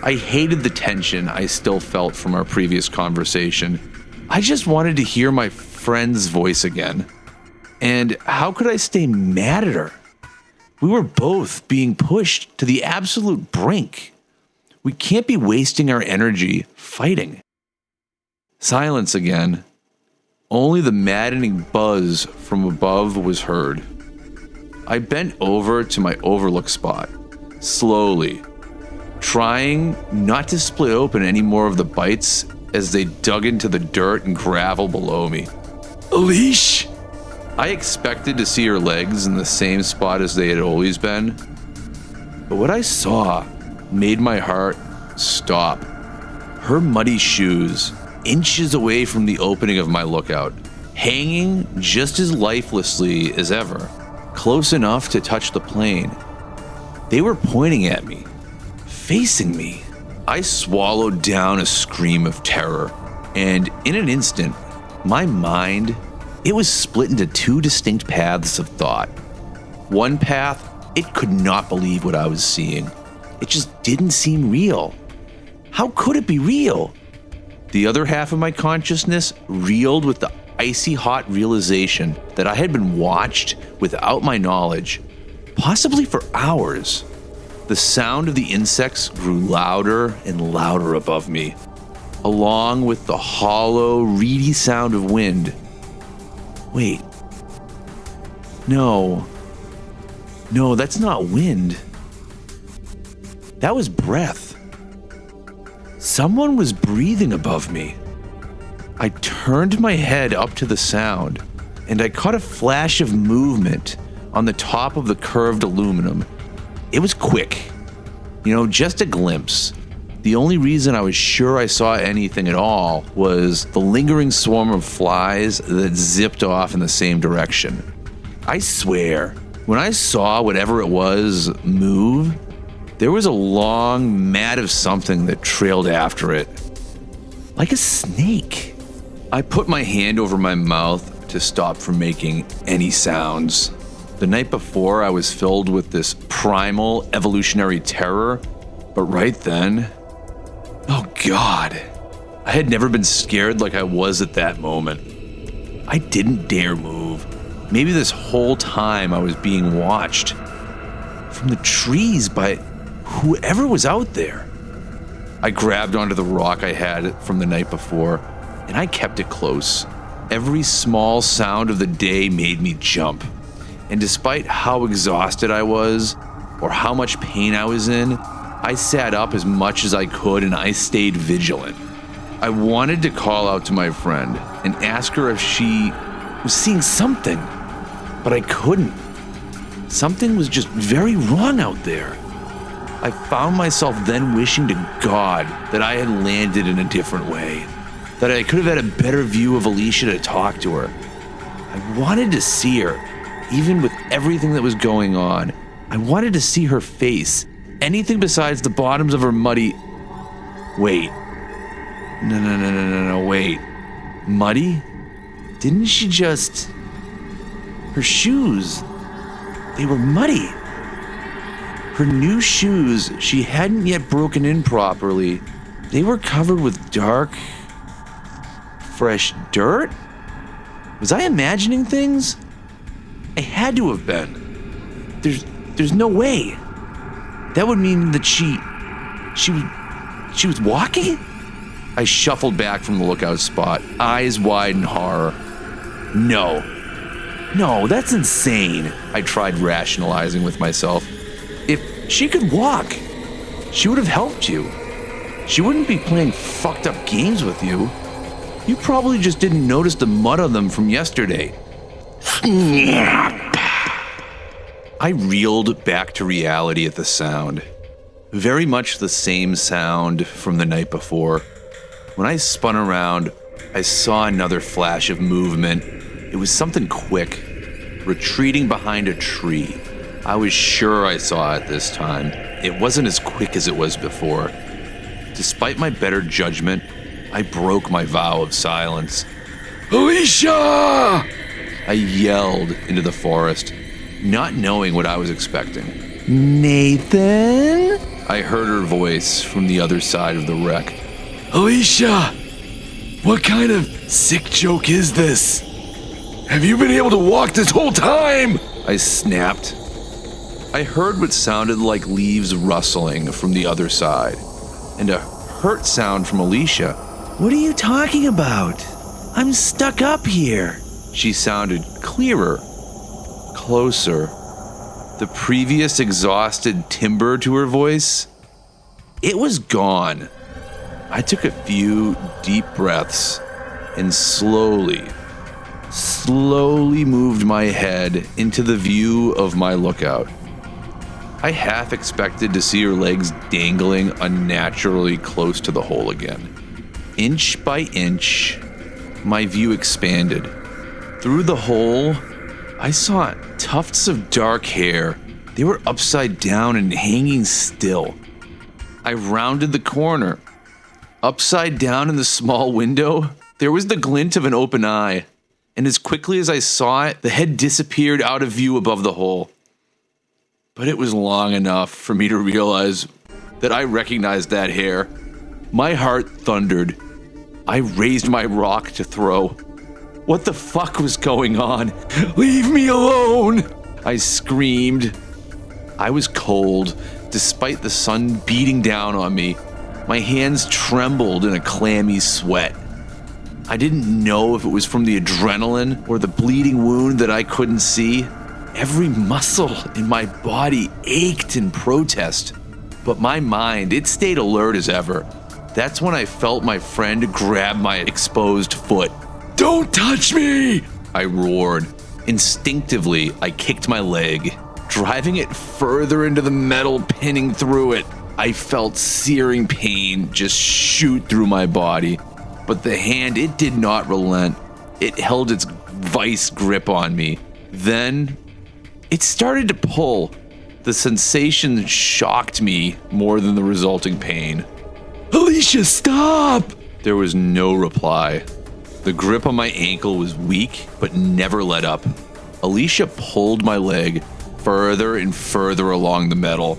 I hated the tension I still felt from our previous conversation. I just wanted to hear my friend's voice again. And how could I stay mad at her? We were both being pushed to the absolute brink. We can't be wasting our energy fighting. Silence again. Only the maddening buzz from above was heard. I bent over to my overlook spot, slowly, trying not to split open any more of the bites as they dug into the dirt and gravel below me. Leash? I expected to see her legs in the same spot as they had always been, but what I saw made my heart stop. Her muddy shoes, inches away from the opening of my lookout, hanging just as lifelessly as ever, close enough to touch the plane. They were pointing at me, facing me. I swallowed down a scream of terror, and in an instant, my mind, it was split into two distinct paths of thought. One path, it could not believe what I was seeing. It just didn't seem real. How could it be real? The other half of my consciousness reeled with the icy hot realization that I had been watched without my knowledge, possibly for hours. The sound of the insects grew louder and louder above me, along with the hollow, reedy sound of wind. Wait. No, that's not wind. That was breath. Someone was breathing above me. I turned my head up to the sound, and I caught a flash of movement on the top of the curved aluminum. It was quick, just a glimpse. The only reason I was sure I saw anything at all was the lingering swarm of flies that zipped off in the same direction. I swear, when I saw whatever it was move, there was a long mat of something that trailed after it. Like a snake. I put my hand over my mouth to stop from making any sounds. The night before, I was filled with this primal evolutionary terror, but right then, oh God, I had never been scared like I was at that moment. I didn't dare move. Maybe this whole time I was being watched from the trees by whoever was out there. I grabbed onto the rock I had from the night before, and I kept it close. Every small sound of the day made me jump. And despite how exhausted I was, or how much pain I was in, I sat up as much as I could and I stayed vigilant. I wanted to call out to my friend and ask her if she was seeing something, but I couldn't. Something was just very wrong out there. I found myself then wishing to God that I had landed in a different way, that I could have had a better view of Alicia to talk to her. I wanted to see her, even with everything that was going on. I wanted to see her face, anything besides the bottoms of her muddy... Wait. No, wait. Muddy? Didn't she just... Her shoes, they were muddy. Her new shoes, she hadn't yet broken in properly. They were covered with dark, fresh dirt? Was I imagining things? I had to have been. There's no way. That would mean that she was walking? I shuffled back from the lookout spot, eyes wide in horror. No, that's insane. I tried rationalizing with myself. If she could walk, she would have helped you. She wouldn't be playing fucked up games with you. You probably just didn't notice the mud on them from yesterday. I reeled back to reality at the sound. Very much the same sound from the night before. When I spun around, I saw another flash of movement. It was something quick, retreating behind a tree. I was sure I saw it this time. It wasn't as quick as it was before. Despite my better judgment, I broke my vow of silence. Alicia! I yelled into the forest, not knowing what I was expecting. Nathen? I heard her voice from the other side of the wreck. Alicia! What kind of sick joke is this? Have you been able to walk this whole time? I snapped. I heard what sounded like leaves rustling from the other side, and a hurt sound from Alicia. What are you talking about? I'm stuck up here. She sounded clearer, closer. The previous exhausted timbre to her voice, it was gone. I took a few deep breaths and slowly moved my head into the view of my lookout. I half expected to see her legs dangling unnaturally close to the hole again. Inch by inch, my view expanded. Through the hole, I saw tufts of dark hair. They were upside down and hanging still. I rounded the corner. Upside down in the small window, there was the glint of an open eye. And as quickly as I saw it, the head disappeared out of view above the hole. But it was long enough for me to realize that I recognized that hair. My heart thundered. I raised my rock to throw. What the fuck was going on? Leave me alone! I screamed. I was cold, despite the sun beating down on me. My hands trembled in a clammy sweat. I didn't know if it was from the adrenaline or the bleeding wound that I couldn't see. Every muscle in my body ached in protest, but my mind, it stayed alert as ever. That's when I felt my friend grab my exposed foot. Don't touch me! I roared. Instinctively, I kicked my leg, driving it further into the metal, pinning through it. I felt searing pain just shoot through my body, but the hand, it did not relent. It held its vice grip on me. Then, it started to pull. The sensation shocked me more than the resulting pain. Alicia, stop! There was no reply. The grip on my ankle was weak, but never let up. Alicia pulled my leg further and further along the metal.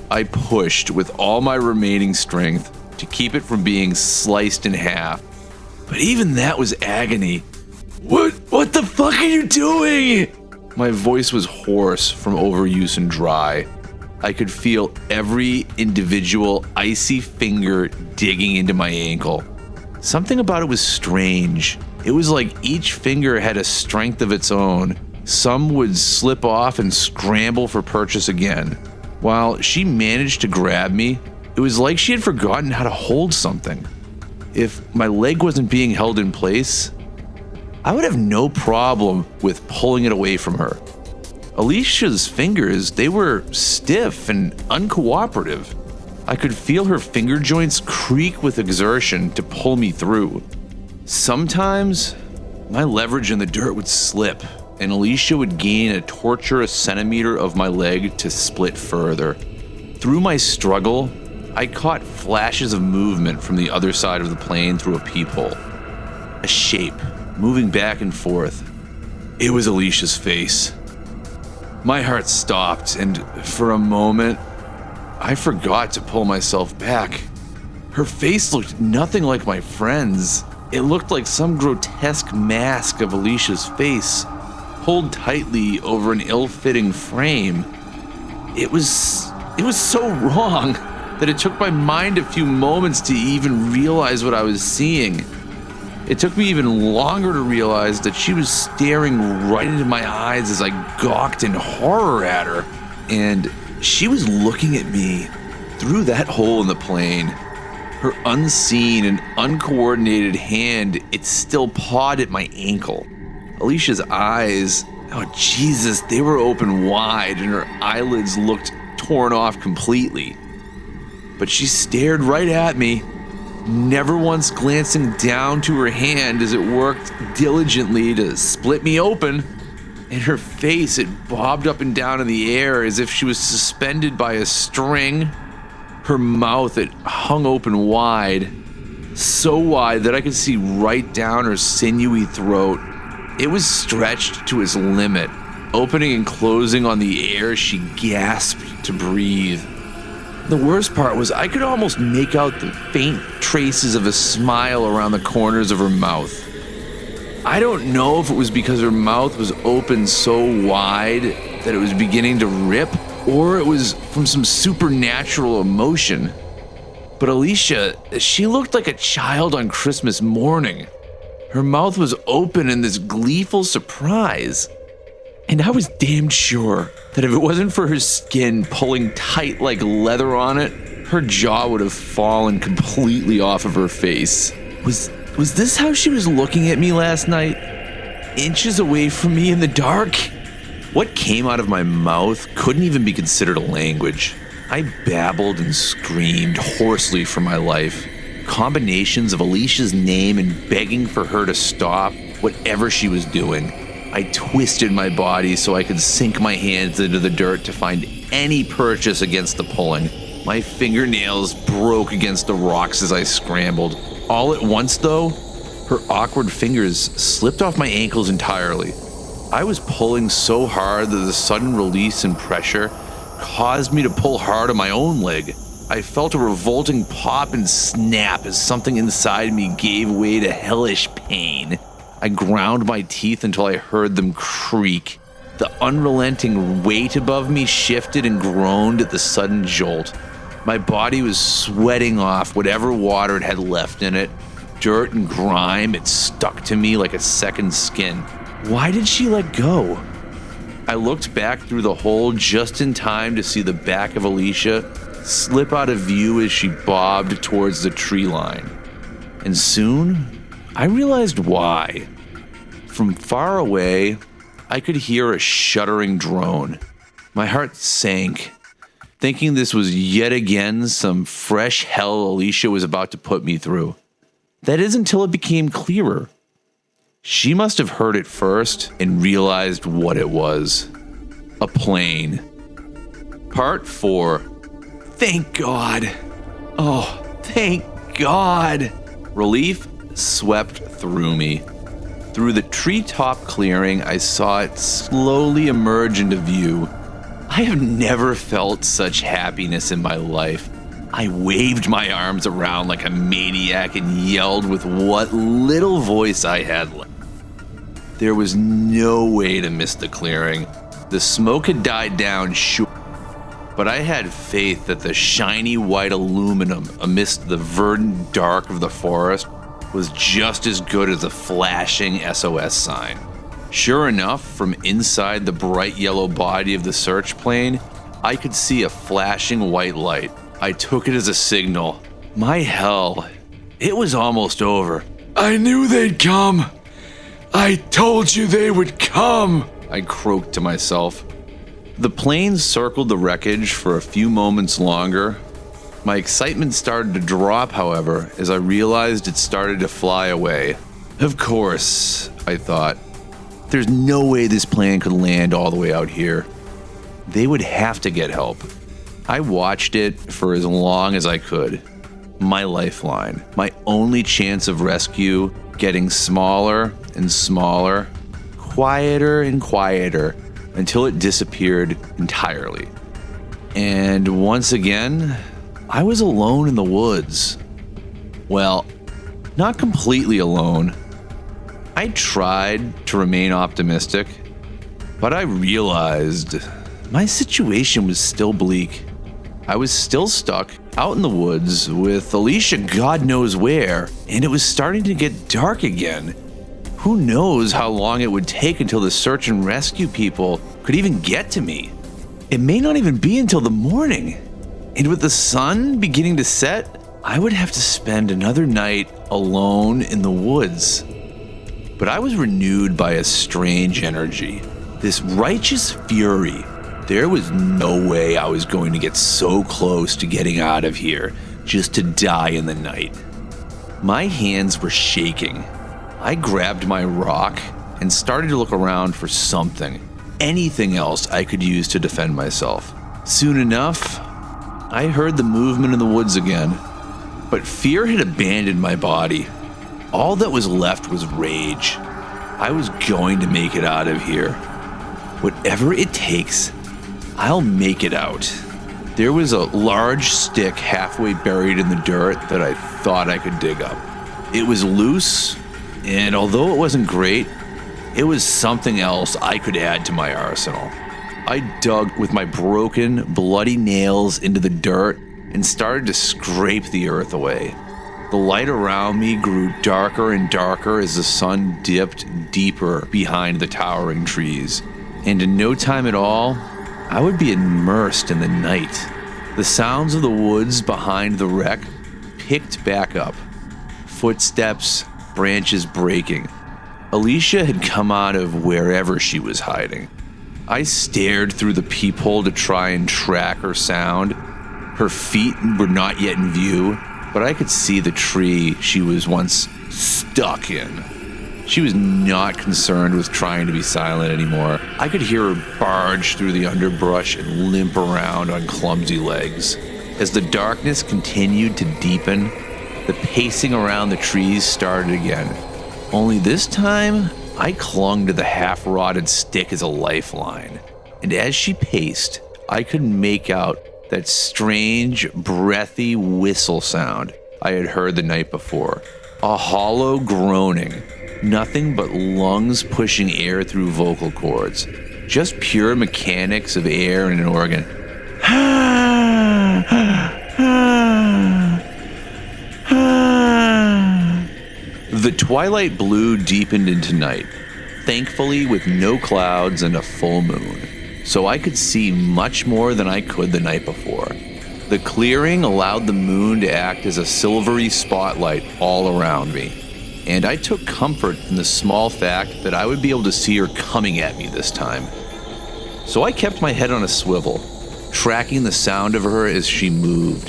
I pushed with all my remaining strength to keep it from being sliced in half. But even that was agony. What the fuck are you doing? My voice was hoarse from overuse and dry. I could feel every individual icy finger digging into my ankle. Something about it was strange. It was like each finger had a strength of its own. Some would slip off and scramble for purchase again. While she managed to grab me, it was like she had forgotten how to hold something. If my leg wasn't being held in place, I would have no problem with pulling it away from her. Alicia's fingers, they were stiff and uncooperative. I could feel her finger joints creak with exertion to pull me through. Sometimes, my leverage in the dirt would slip, and Alicia would gain a torturous centimeter of my leg to split further. Through my struggle, I caught flashes of movement from the other side of the plane through a peephole. A shape, moving back and forth. It was Alicia's face. My heart stopped, and for a moment, I forgot to pull myself back. Her face looked nothing like my friend's. It looked like some grotesque mask of Alicia's face, pulled tightly over an ill-fitting frame. It was so wrong that it took my mind a few moments to even realize what I was seeing. It took me even longer to realize that she was staring right into my eyes as I gawked in horror at her. And she was looking at me through that hole in the plane. Her unseen and uncoordinated hand, it still pawed at my ankle. Alicia's eyes, oh Jesus, they were open wide and her eyelids looked torn off completely. But she stared right at me, never once glancing down to her hand as it worked diligently to split me open. And her face, it bobbed up and down in the air as if she was suspended by a string. Her mouth, it hung open wide, so wide that I could see right down her sinewy throat. It was stretched to its limit, opening and closing on the air she gasped to breathe. The worst part was I could almost make out the faint traces of a smile around the corners of her mouth. I don't know if it was because her mouth was open so wide that it was beginning to rip, or it was from some supernatural emotion. But Alicia, she looked like a child on Christmas morning. Her mouth was open in this gleeful surprise. And I was damned sure that if it wasn't for her skin pulling tight like leather on it, her jaw would have fallen completely off of her face. Was this how she was looking at me last night? Inches away from me in the dark? What came out of my mouth couldn't even be considered a language. I babbled and screamed hoarsely for my life. Combinations of Alicia's name and begging for her to stop whatever she was doing. I twisted my body so I could sink my hands into the dirt to find any purchase against the pulling. My fingernails broke against the rocks as I scrambled. All at once, though, her awkward fingers slipped off my ankles entirely. I was pulling so hard that the sudden release and pressure caused me to pull hard on my own leg. I felt a revolting pop and snap as something inside me gave way to hellish pain. I ground my teeth until I heard them creak. The unrelenting weight above me shifted and groaned at the sudden jolt. My body was sweating off whatever water it had left in it. Dirt and grime, it stuck to me like a second skin. Why did she let go? I looked back through the hole just in time to see the back of Alicia slip out of view as she bobbed towards the tree line. And soon, I realized why. From far away, I could hear a shuddering drone. My heart sank, thinking this was yet again some fresh hell Alicia was about to put me through. That is until it became clearer. She must have heard it first and realized what it was. A plane. Part 4. Thank God. Oh, thank God. Relief swept through me. Through the treetop clearing, I saw it slowly emerge into view. I have never felt such happiness in my life. I waved my arms around like a maniac and yelled with what little voice I had left. There was no way to miss the clearing. The smoke had died down, sure, but I had faith that the shiny white aluminum amidst the verdant dark of the forest was just as good as a flashing SOS sign. Sure enough, from inside the bright yellow body of the search plane, I could see a flashing white light. I took it as a signal. My hell, it was almost over. I knew they'd come. I told you they would come, I croaked to myself. The plane circled the wreckage for a few moments longer. My excitement started to drop, however, as I realized it started to fly away. Of course, I thought. There's no way this plane could land all the way out here. They would have to get help. I watched it for as long as I could. My lifeline, my only chance of rescue, getting smaller and smaller, quieter and quieter, until it disappeared entirely. And once again, I was alone in the woods. Well, not completely alone. I tried to remain optimistic, but I realized my situation was still bleak. I was still stuck out in the woods with Alicia God knows where, and it was starting to get dark again. Who knows how long it would take until the search and rescue people could even get to me. It may not even be until the morning. And with the sun beginning to set, I would have to spend another night alone in the woods. But I was renewed by a strange energy, this righteous fury. There was no way I was going to get so close to getting out of here just to die in the night. My hands were shaking. I grabbed my rock and started to look around for something, anything else I could use to defend myself. Soon enough, I heard the movement in the woods again, but fear had abandoned my body. All that was left was rage. I was going to make it out of here. Whatever it takes, I'll make it out. There was a large stick halfway buried in the dirt that I thought I could dig up. It was loose, and although it wasn't great, it was something else I could add to my arsenal. I dug with my broken, bloody nails into the dirt and started to scrape the earth away. The light around me grew darker and darker as the sun dipped deeper behind the towering trees. And in no time at all, I would be immersed in the night. The sounds of the woods behind the wreck picked back up. Footsteps, branches breaking. Alicia had come out of wherever she was hiding. I stared through the peephole to try and track her sound. Her feet were not yet in view, but I could see the tree she was once stuck in. She was not concerned with trying to be silent anymore. I could hear her barge through the underbrush and limp around on clumsy legs. As the darkness continued to deepen, the pacing around the trees started again. Only this time, I clung to the half-rotted stick as a lifeline. And as she paced, I could make out that strange, breathy whistle sound I had heard the night before. A hollow groaning. Nothing but lungs pushing air through vocal cords. Just pure mechanics of air in an organ. The twilight blue deepened into night, thankfully with no clouds and a full moon, so I could see much more than I could the night before. The clearing allowed the moon to act as a silvery spotlight all around me, and I took comfort in the small fact that I would be able to see her coming at me this time. So I kept my head on a swivel, tracking the sound of her as she moved.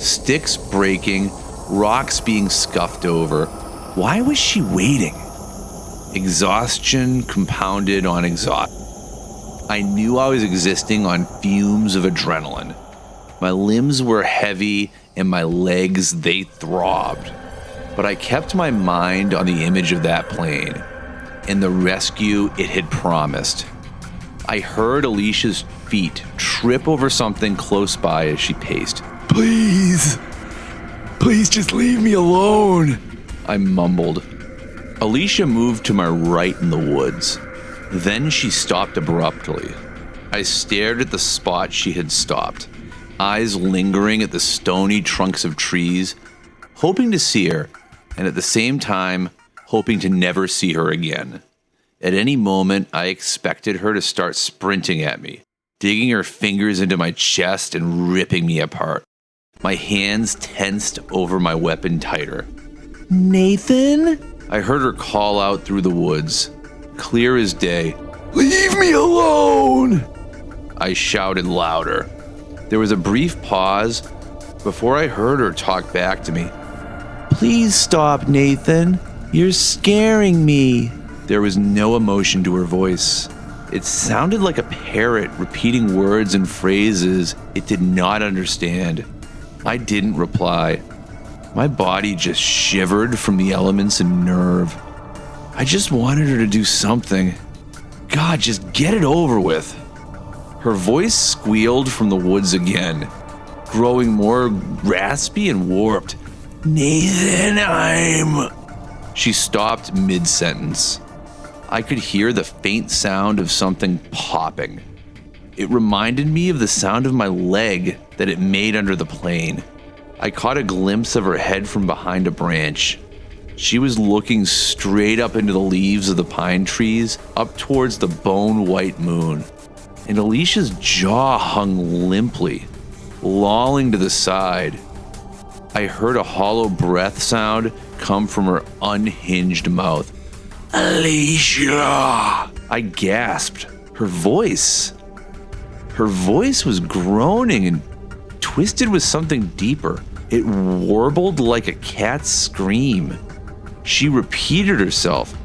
Sticks breaking, rocks being scuffed over. Why was she waiting? Exhaustion compounded on exhaustion. I knew I was existing on fumes of adrenaline. My limbs were heavy and my legs, they throbbed. But I kept my mind on the image of that plane and the rescue it had promised. I heard Alicia's feet trip over something close by as she paced. Please just leave me alone. I mumbled. Alicia moved to my right in the woods. Then she stopped abruptly. I stared at the spot she had stopped, eyes lingering at the stony trunks of trees, hoping to see her, and at the same time, hoping to never see her again. At any moment, I expected her to start sprinting at me, digging her fingers into my chest and ripping me apart. My hands tensed over my weapon tighter. Nathen? I heard her call out through the woods, clear as day. Leave me alone! I shouted louder. There was a brief pause before I heard her talk back to me. Please stop, Nathen. You're scaring me. There was no emotion to her voice. It sounded like a parrot repeating words and phrases it did not understand. I didn't reply. My body just shivered from the elements and nerve. I just wanted her to do something. God, just get it over with. Her voice squealed from the woods again, growing more raspy and warped. Nathen, She stopped mid-sentence. I could hear the faint sound of something popping. It reminded me of the sound of my leg that it made under the plane. I caught a glimpse of her head from behind a branch. She was looking straight up into the leaves of the pine trees, up towards the bone-white moon. And Alicia's jaw hung limply, lolling to the side. I heard a hollow breath sound come from her unhinged mouth. Alicia! I gasped. Her voice was groaning and twisted with something deeper. It warbled like a cat's scream. She repeated herself,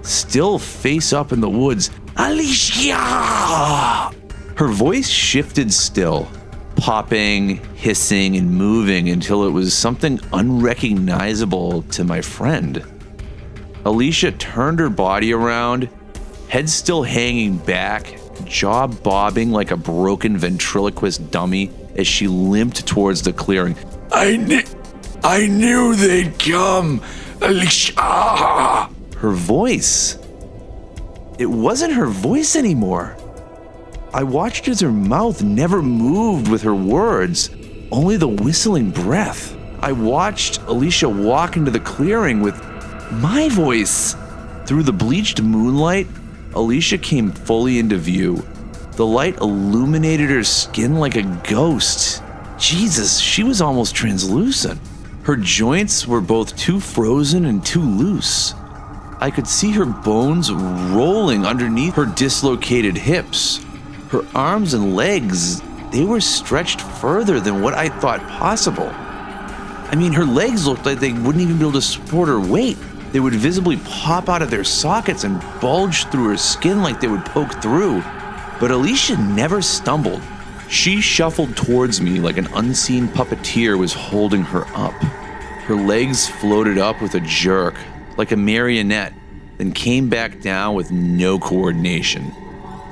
still face up in the woods. Alicia! Her voice shifted still, popping, hissing, and moving until it was something unrecognizable to my friend. Alicia turned her body around, head still hanging back, jaw bobbing like a broken ventriloquist dummy as she limped towards the clearing. I knew they'd come, Alicia! Her voice. It wasn't her voice anymore. I watched as her mouth never moved with her words, only the whistling breath. I watched Alicia walk into the clearing with my voice. Through the bleached moonlight, Alicia came fully into view. The light illuminated her skin like a ghost. Jesus, she was almost translucent. Her joints were both too frozen and too loose. I could see her bones rolling underneath her dislocated hips. Her arms and legs, they were stretched further than what I thought possible. I mean, her legs looked like they wouldn't even be able to support her weight. They would visibly pop out of their sockets and bulge through her skin like they would poke through. But Alicia never stumbled. She shuffled towards me like an unseen puppeteer was holding her up. Her legs floated up with a jerk, like a marionette, then came back down with no coordination.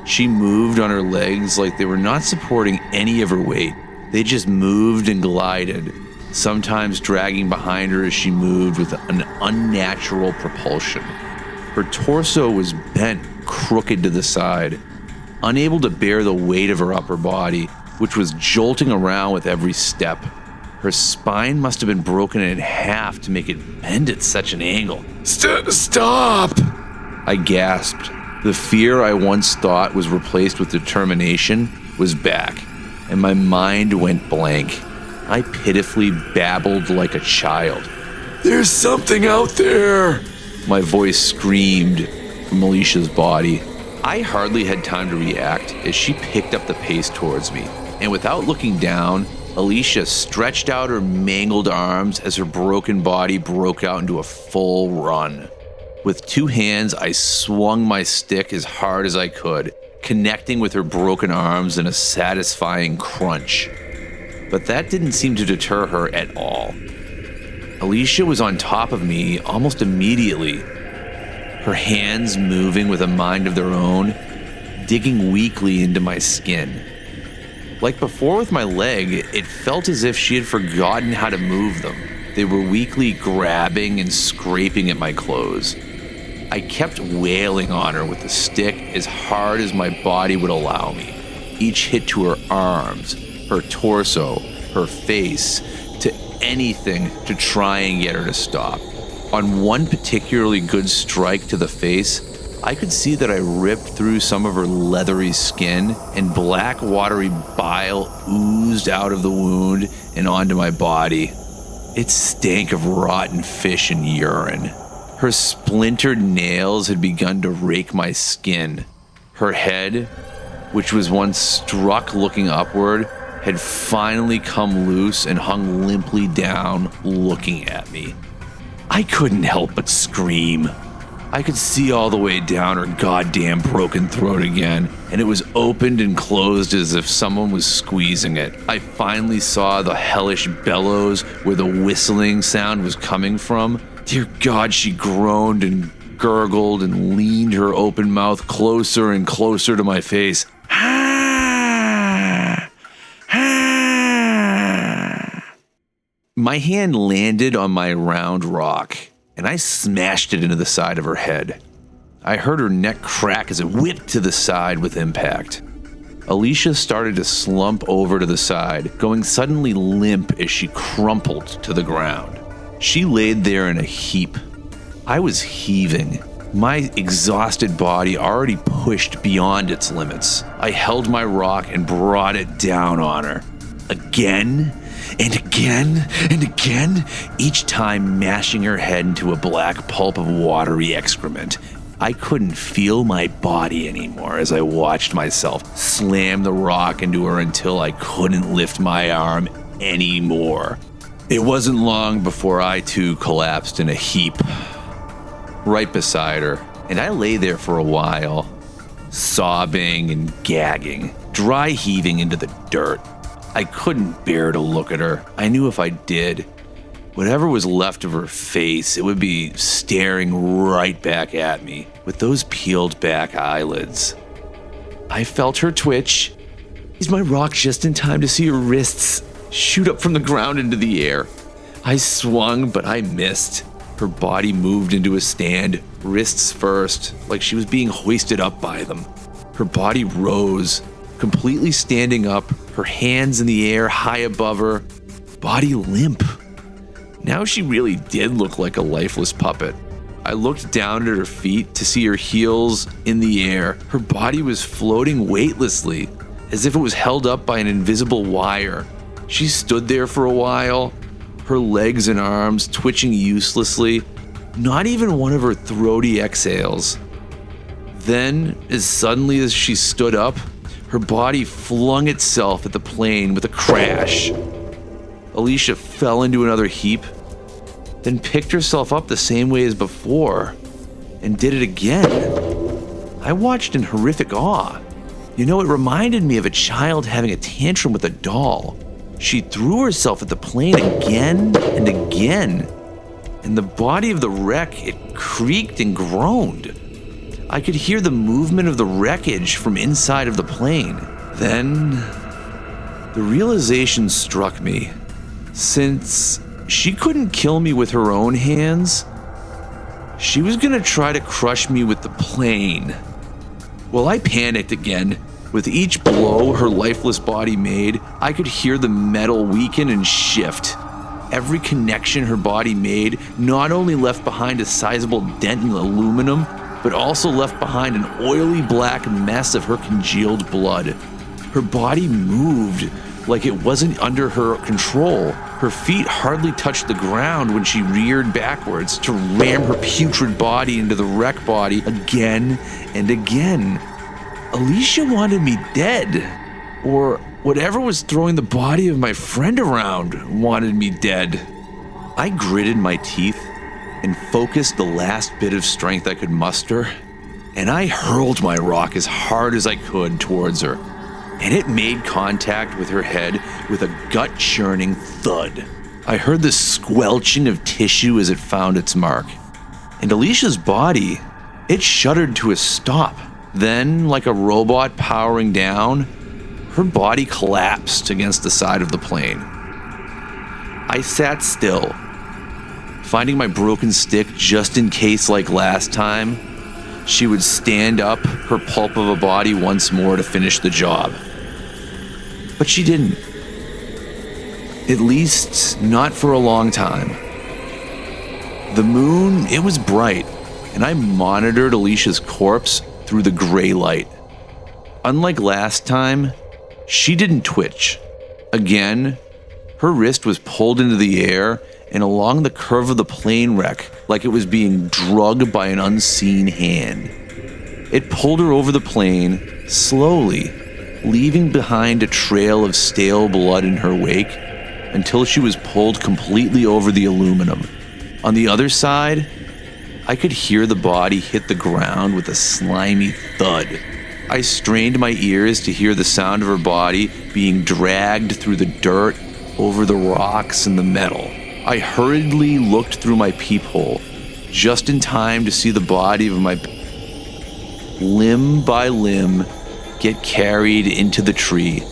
She moved on her legs like they were not supporting any of her weight. They just moved and glided, sometimes dragging behind her as she moved with an unnatural propulsion. Her torso was bent crooked to the side, unable to bear the weight of her upper body, which was jolting around with every step. Her spine must have been broken in half to make it bend at such an angle. Stop! I gasped. The fear I once thought was replaced with determination was back, and my mind went blank. I pitifully babbled like a child. There's something out there! My voice screamed from Alicia's body. I hardly had time to react as she picked up the pace towards me, and without looking down, Alicia stretched out her mangled arms as her broken body broke out into a full run. With two hands, I swung my stick as hard as I could, connecting with her broken arms in a satisfying crunch. But that didn't seem to deter her at all. Alicia was on top of me almost immediately, her hands moving with a mind of their own, digging weakly into my skin. Like before with my leg, it felt as if she had forgotten how to move them. They were weakly grabbing and scraping at my clothes. I kept wailing on her with the stick as hard as my body would allow me. Each hit to her arms, her torso, her face, to anything to try and get her to stop. On one particularly good strike to the face, I could see that I ripped through some of her leathery skin, and black watery bile oozed out of the wound and onto my body. It stank of rotten fish and urine. Her splintered nails had begun to rake my skin. Her head, which was once struck looking upward, had finally come loose and hung limply down, looking at me. I couldn't help but scream. I could see all the way down her goddamn broken throat again, and it was opened and closed as if someone was squeezing it. I finally saw the hellish bellows where the whistling sound was coming from. Dear God, she groaned and gurgled and leaned her open mouth closer and closer to my face. My hand landed on my round rock, and I smashed it into the side of her head. I heard her neck crack as it whipped to the side with impact. Alicia started to slump over to the side, going suddenly limp as she crumpled to the ground. She laid there in a heap. I was heaving, my exhausted body already pushed beyond its limits. I held my rock and brought it down on her. Again and again and again, each time mashing her head into a black pulp of watery excrement. I couldn't feel my body anymore as I watched myself slam the rock into her until I couldn't lift my arm anymore. It wasn't long before I too collapsed in a heap right beside her, and I lay there for a while, sobbing and gagging, dry heaving into the dirt. I couldn't bear to look at her. I knew if I did, whatever was left of her face, it would be staring right back at me with those peeled back eyelids. I felt her twitch. Used my rock just in time to see her wrists shoot up from the ground into the air. I swung, but I missed. Her body moved into a stand, wrists first, like she was being hoisted up by them. Her body rose, completely standing up, her hands in the air high above her, body limp. Now she really did look like a lifeless puppet. I looked down at her feet to see her heels in the air. Her body was floating weightlessly, as if it was held up by an invisible wire. She stood there for a while, her legs and arms twitching uselessly, not even one of her throaty exhales. Then, as suddenly as she stood up, her body flung itself at the plane with a crash. Alicia fell into another heap, then picked herself up the same way as before, and did it again. I watched in horrific awe. You know, it reminded me of a child having a tantrum with a doll. She threw herself at the plane again and again, and the body of the wreck, it creaked and groaned. I could hear the movement of the wreckage from inside of the plane. Then, the realization struck me. Since she couldn't kill me with her own hands, she was gonna try to crush me with the plane. Well, I panicked again. With each blow her lifeless body made, I could hear the metal weaken and shift. Every connection her body made not only left behind a sizable dent in the aluminum, but also left behind an oily black mess of her congealed blood. Her body moved like it wasn't under her control. Her feet hardly touched the ground when she reared backwards to ram her putrid body into the wreck body again and again. Alicia wanted me dead, or whatever was throwing the body of my friend around wanted me dead. I gritted my teeth and focused the last bit of strength I could muster, and I hurled my rock as hard as I could towards her, and it made contact with her head with a gut-churning thud. I heard the squelching of tissue as it found its mark, and Alicia's body, it shuddered to a stop. Then, like a robot powering down, her body collapsed against the side of the plane. I sat still, finding my broken stick just in case, like last time, she would stand up her pulp of a body once more to finish the job. But she didn't. At least, not for a long time. The moon, it was bright, and I monitored Alicia's corpse through the gray light. Unlike last time, she didn't twitch. Again, her wrist was pulled into the air and along the curve of the plane wreck like it was being drugged by an unseen hand. It pulled her over the plane, slowly, leaving behind a trail of stale blood in her wake until she was pulled completely over the aluminum. On the other side, I could hear the body hit the ground with a slimy thud. I strained my ears to hear the sound of her body being dragged through the dirt, over the rocks and the metal. I hurriedly looked through my peephole, just in time to see the body of my limb by limb get carried into the tree.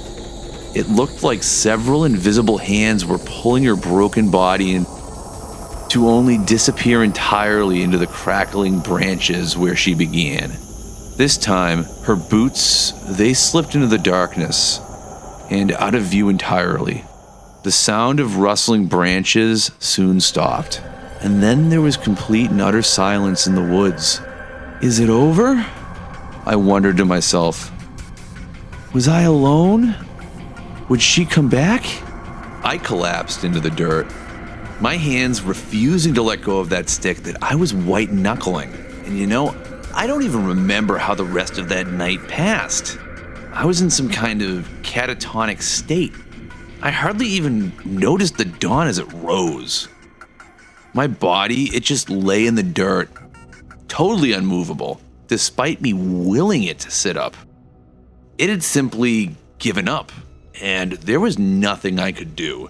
It looked like several invisible hands were pulling her broken body in, to only disappear entirely into the crackling branches where she began. This time, her boots, they slipped into the darkness and out of view entirely. The sound of rustling branches soon stopped, and then there was complete and utter silence in the woods. Is it over? I wondered to myself. Was I alone? Would she come back? I collapsed into the dirt, my hands refusing to let go of that stick that I was white-knuckling. And I don't even remember how the rest of that night passed. I was in some kind of catatonic state. I hardly even noticed the dawn as it rose. My body, it just lay in the dirt, totally unmovable, despite me willing it to sit up. It had simply given up, and there was nothing I could do.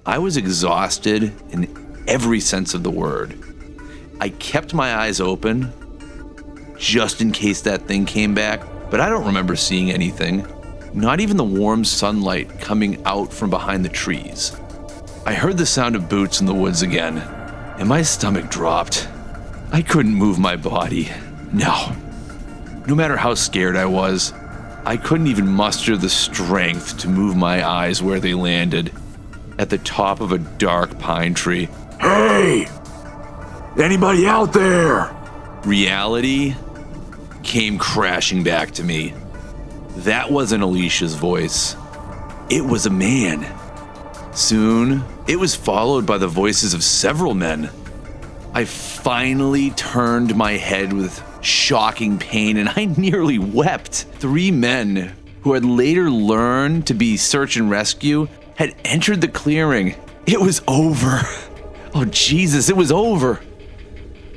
I was exhausted in every sense of the word. I kept my eyes open, just in case that thing came back, but I don't remember seeing anything, not even the warm sunlight coming out from behind the trees. I heard the sound of boots in the woods again, and my stomach dropped. I couldn't move my body. No. No matter how scared I was, I couldn't even muster the strength to move my eyes where they landed, at the top of a dark pine tree. Hey! Anybody out there? Reality came crashing back to me. That wasn't Alicia's voice. It was a man. Soon, it was followed by the voices of several men. I finally turned my head with shocking pain, and I nearly wept. 3 men, who had later learned to be search and rescue, had entered the clearing. It was over. Oh, Jesus, it was over.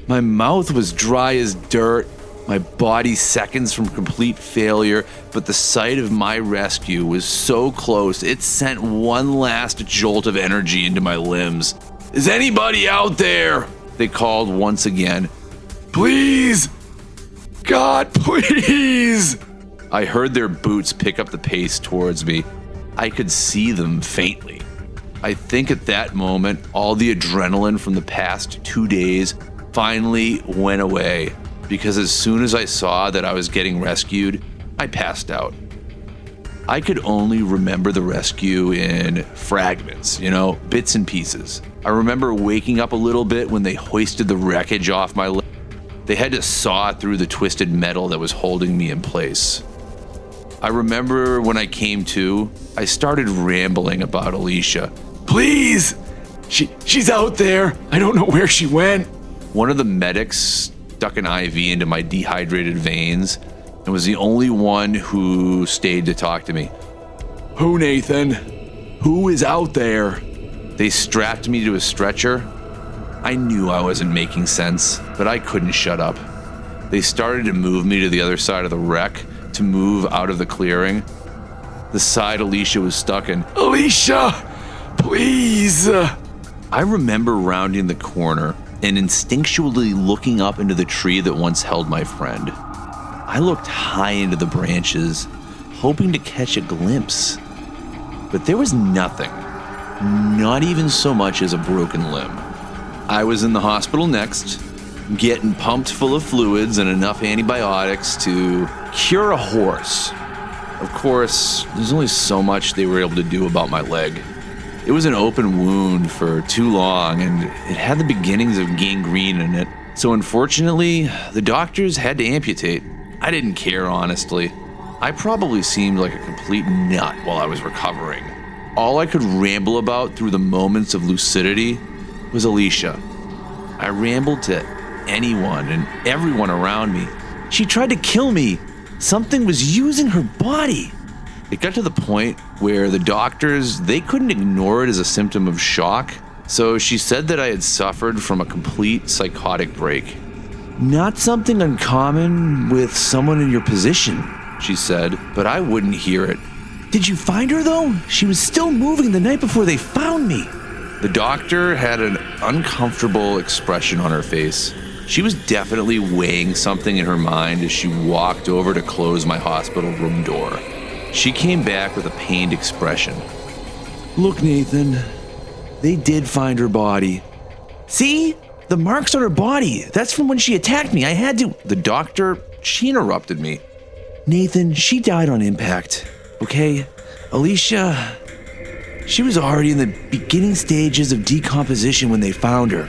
My mouth was dry as dirt, my body seconds from complete failure, but the sight of my rescue was so close, it sent one last jolt of energy into my limbs. Is anybody out there? They called once again. Please! God, please! I heard their boots pick up the pace towards me. I could see them faintly. I think at that moment, all the adrenaline from the past 2 days finally went away, because as soon as I saw that I was getting rescued, I passed out. I could only remember the rescue in fragments, bits and pieces. I remember waking up a little bit when they hoisted the wreckage off my leg. They had to saw through the twisted metal that was holding me in place. I remember when I came to, I started rambling about Alicia. Please! She's out there. I don't know where she went. One of the medics stuck an IV into my dehydrated veins and was the only one who stayed to talk to me. Who, Nathan? Who is out there? They strapped me to a stretcher. I knew I wasn't making sense, but I couldn't shut up. They started to move me to the other side of the wreck, to move out of the clearing. The side Alicia was stuck in. Alicia! Please! I remember rounding the corner and instinctually looking up into the tree that once held my friend. I looked high into the branches, hoping to catch a glimpse. But there was nothing, not even so much as a broken limb. I was in the hospital next, getting pumped full of fluids and enough antibiotics to cure a horse. Of course, there's only so much they were able to do about my leg. It was an open wound for too long, and it had the beginnings of gangrene in it. So unfortunately, the doctors had to amputate. I didn't care, honestly. I probably seemed like a complete nut while I was recovering. All I could ramble about through the moments of lucidity was Alicia. I rambled to anyone and everyone around me. She tried to kill me. Something was using her body. It got to the point where the doctors, they couldn't ignore it as a symptom of shock. So she said that I had suffered from a complete psychotic break. Not something uncommon with someone in your position, she said, but I wouldn't hear it. Did you find her though? She was still moving the night before they found me. The doctor had an uncomfortable expression on her face. She was definitely weighing something in her mind as she walked over to close my hospital room door. She came back with a pained expression. Look, Nathan, they did find her body. See? The marks on her body. That's from when she attacked me. I had to. The doctor she interrupted me. Nathan, she died on impact, okay? Alicia, she was already in the beginning stages of decomposition when they found her.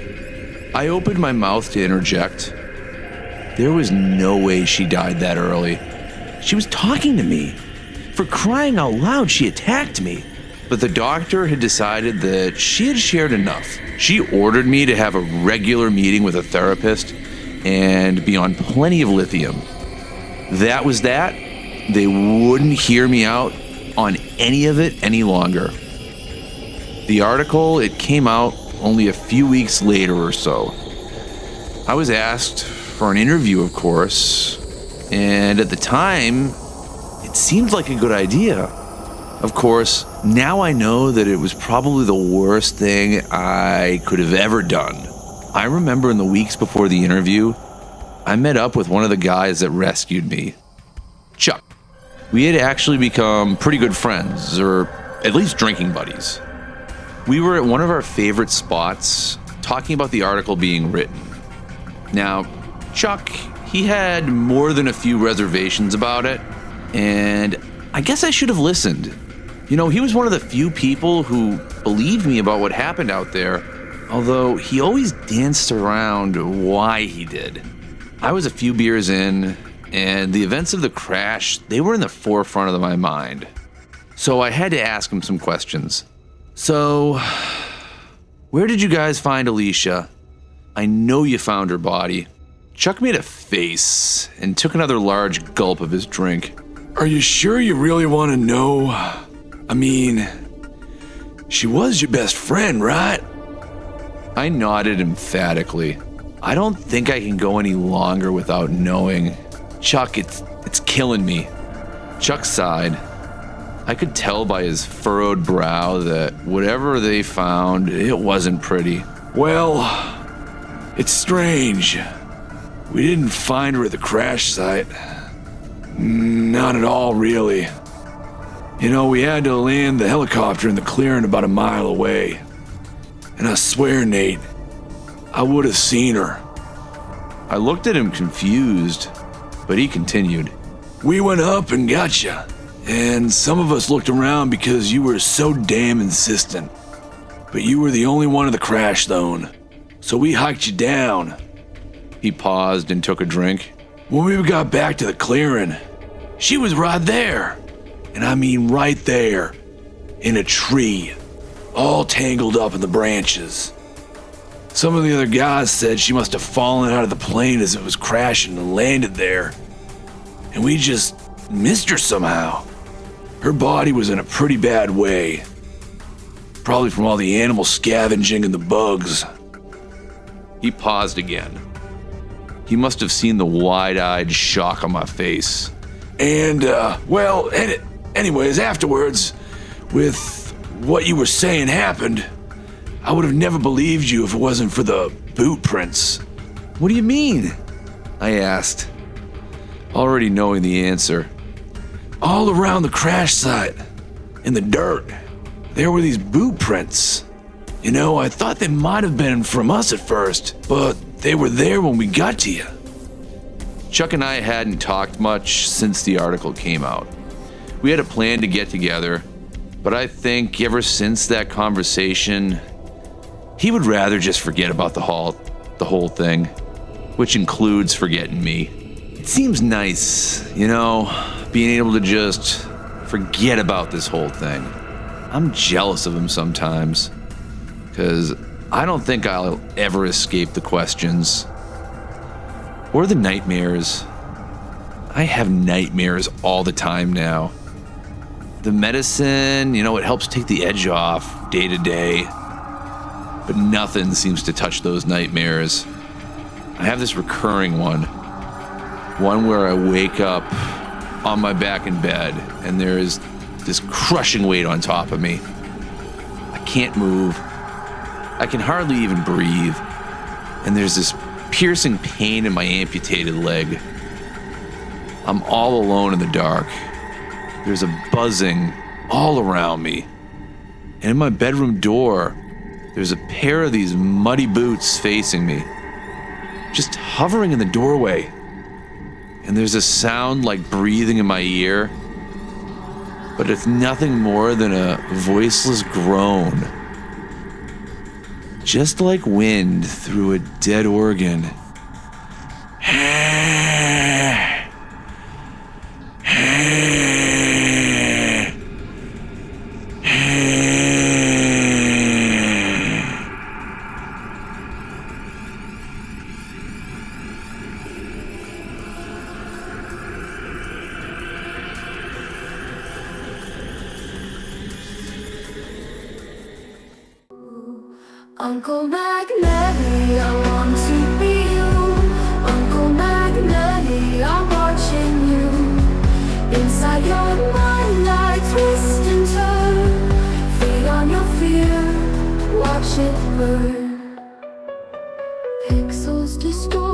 I opened my mouth to interject. There was no way she died that early. She was talking to me. For crying out loud, she attacked me. But the doctor had decided that she had shared enough. She ordered me to have a regular meeting with a therapist and be on plenty of lithium. That was that. They wouldn't hear me out on any of it any longer. The article, it came out only a few weeks later or so. I was asked for an interview, of course, and at the time, it seemed like a good idea. Of course, now I know that it was probably the worst thing I could have ever done. I remember in the weeks before the interview, I met up with one of the guys that rescued me, Chuck. We had actually become pretty good friends, or at least drinking buddies. We were at one of our favorite spots, talking about the article being written. Now, Chuck, he had more than a few reservations about it, and I guess I should have listened. You know, he was one of the few people who believed me about what happened out there, although he always danced around why he did. I was a few beers in, and the events of the crash, they were in the forefront of my mind. So I had to ask him some questions. So, where did you guys find Alicia? I know you found her body. Chuck made a face and took another large gulp of his drink. Are you sure you really want to know? I mean, she was your best friend, right? I nodded emphatically. I don't think I can go any longer without knowing. Chuck, it's killing me. Chuck sighed. I could tell by his furrowed brow that whatever they found, it wasn't pretty. Well, it's strange. We didn't find her at the crash site. Not at all, really. You know, we had to land the helicopter in the clearing about a mile away. And I swear, Nate, I would have seen her. I looked at him confused, but he continued. We went up and got you. And some of us looked around because you were so damn insistent. But you were the only one in the crash zone. So we hiked you down. He paused and took a drink. When we got back to the clearing, she was right there. And I mean right there. In a tree. All tangled up in the branches. Some of the other guys said she must have fallen out of the plane as it was crashing and landed there. And we just missed her somehow. Her body was in a pretty bad way. Probably from all the animal scavenging and the bugs. He paused again. He must have seen the wide-eyed shock on my face. And, anyways, afterwards, with what you were saying happened, I would have never believed you if it wasn't for the boot prints. What do you mean? I asked, already knowing the answer. All around the crash site, in the dirt, there were these boot prints. You know, I thought they might have been from us at first, but they were there when we got to you. Chuck and I hadn't talked much since the article came out. We had a plan to get together, but I think ever since that conversation, he would rather just forget about the whole thing, which includes forgetting me. It seems nice, you know, being able to just forget about this whole thing. I'm jealous of him sometimes, because I don't think I'll ever escape the questions. Or the nightmares. I have nightmares all the time now. The medicine, you know, it helps take the edge off day to day. But nothing seems to touch those nightmares. I have this recurring one. One where I wake up on my back in bed and there is this crushing weight on top of me. I can't move. I can hardly even breathe. And there's this piercing pain in my amputated leg. I'm all alone in the dark. There's a buzzing all around me. And in my bedroom door, there's a pair of these muddy boots facing me, just hovering in the doorway. and there's a sound like breathing in my ear, but it's nothing more than a voiceless groan, just like wind through a dead organ. Uncle Magnetti, I want to be you. Uncle Magnetti, I'm watching you. Inside your mind I twist and turn. Feed on your fear, watch it burn. Pixels destroy